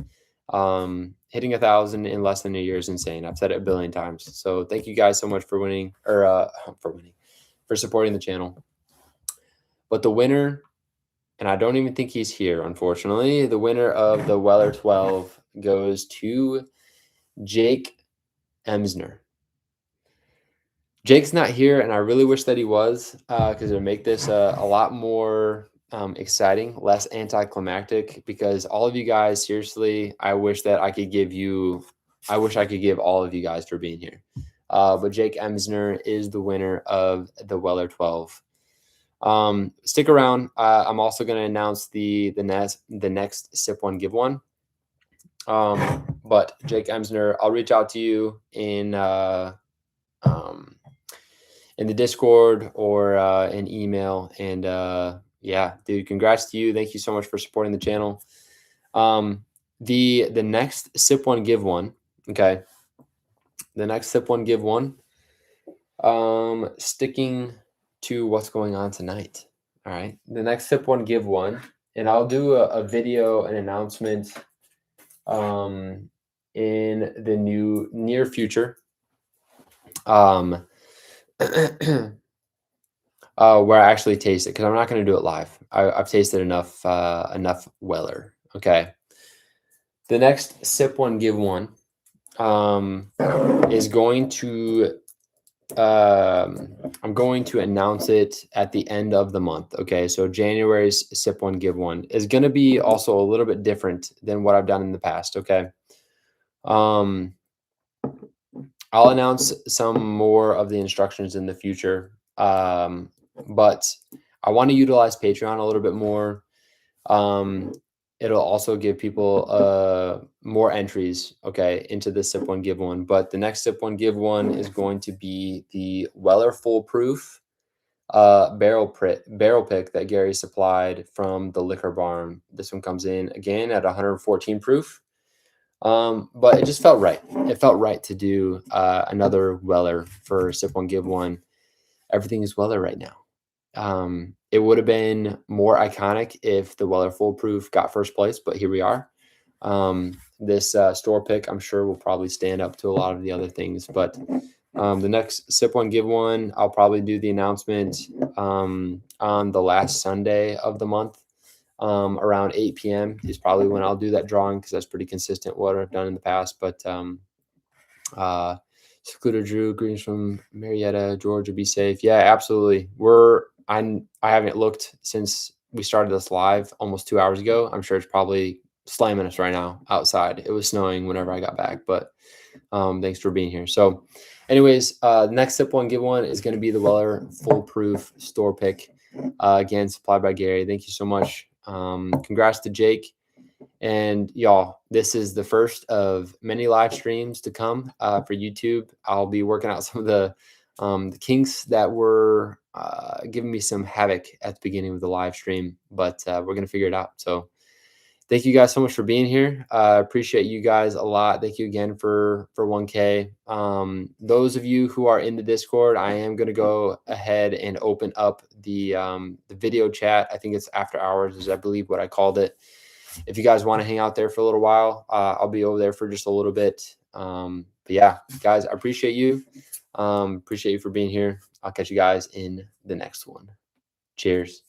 S1: Hitting 1,000 in less than a year is insane. I've said it a billion times. So thank you guys so much for winning, or for supporting the channel. But the winner, and I don't even think he's here, unfortunately, the winner of the Weller 12 goes to Jake Emsner. Jake's not here, and I really wish that he was, because it would make this a lot more exciting, less anticlimactic. Because all of you guys, seriously, I wish I could give all of you guys for being here. But Jake Emsner is the winner of the Weller 12. Stick around. I'm also going to announce the next Sip One Give One. But Jake Emsner, I'll reach out to you in the Discord or an email. And yeah, dude, congrats to you. Thank you so much for supporting the channel. The next Sip One Give One. Okay. The next Sip One Give One. Sticking to what's going on tonight. All right. The next Sip One Give One. And I'll do a video, an announcement in the near future. Where I actually taste it, because I'm not going to do it live. I've tasted enough Weller. Okay. The next Sip One Give One is going to I'm going to announce it at the end of the month. Okay, so January's Sip One Give One is going to be also a little bit different than what I've done in the past. Okay. I'll announce some more of the instructions in the future. But I want to utilize Patreon a little bit more. It'll also give people more entries, okay, into the Sip One Give One. But the next Sip One Give One is going to be the Weller Foolproof barrel pick that Gary supplied from the Liquor Barn. This one comes in again at 114 proof. But it just felt right. It felt right to do another Weller for Sip One Give One. Everything is Weller right now. It would have been more iconic if the Weller Foolproof got first place, but here we are. This store pick, I'm sure, will probably stand up to a lot of the other things. But the next Sip One Give One, I'll probably do the announcement on the last Sunday of the month. Around 8 p.m. is probably when I'll do that drawing, because that's pretty consistent what I've done in the past. But Scooter Drew, greetings from Marietta, Georgia. Be safe. Yeah, absolutely. I haven't looked since we started this live almost 2 hours ago. I'm sure it's probably slamming us right now outside. It was snowing whenever I got back, but thanks for being here. So anyways, next Sip One Give One is going to be the Weller Foolproof store pick. Again, supplied by Gary. Thank you so much. Congrats to Jake. And y'all, this is the first of many live streams to come for YouTube. I'll be working out some of the kinks that were giving me some havoc at the beginning of the live stream, but we're going to figure it out. So thank you guys so much for being here. Appreciate you guys a lot. Thank you again for 1K. Those of you who are in the Discord, I am going to go ahead and open up the video chat. I think it's after hours is I believe what I called it. If you guys want to hang out there for a little while, I'll be over there for just a little bit. But yeah, guys, I appreciate you. Appreciate you for being here. I'll catch you guys in the next one. Cheers.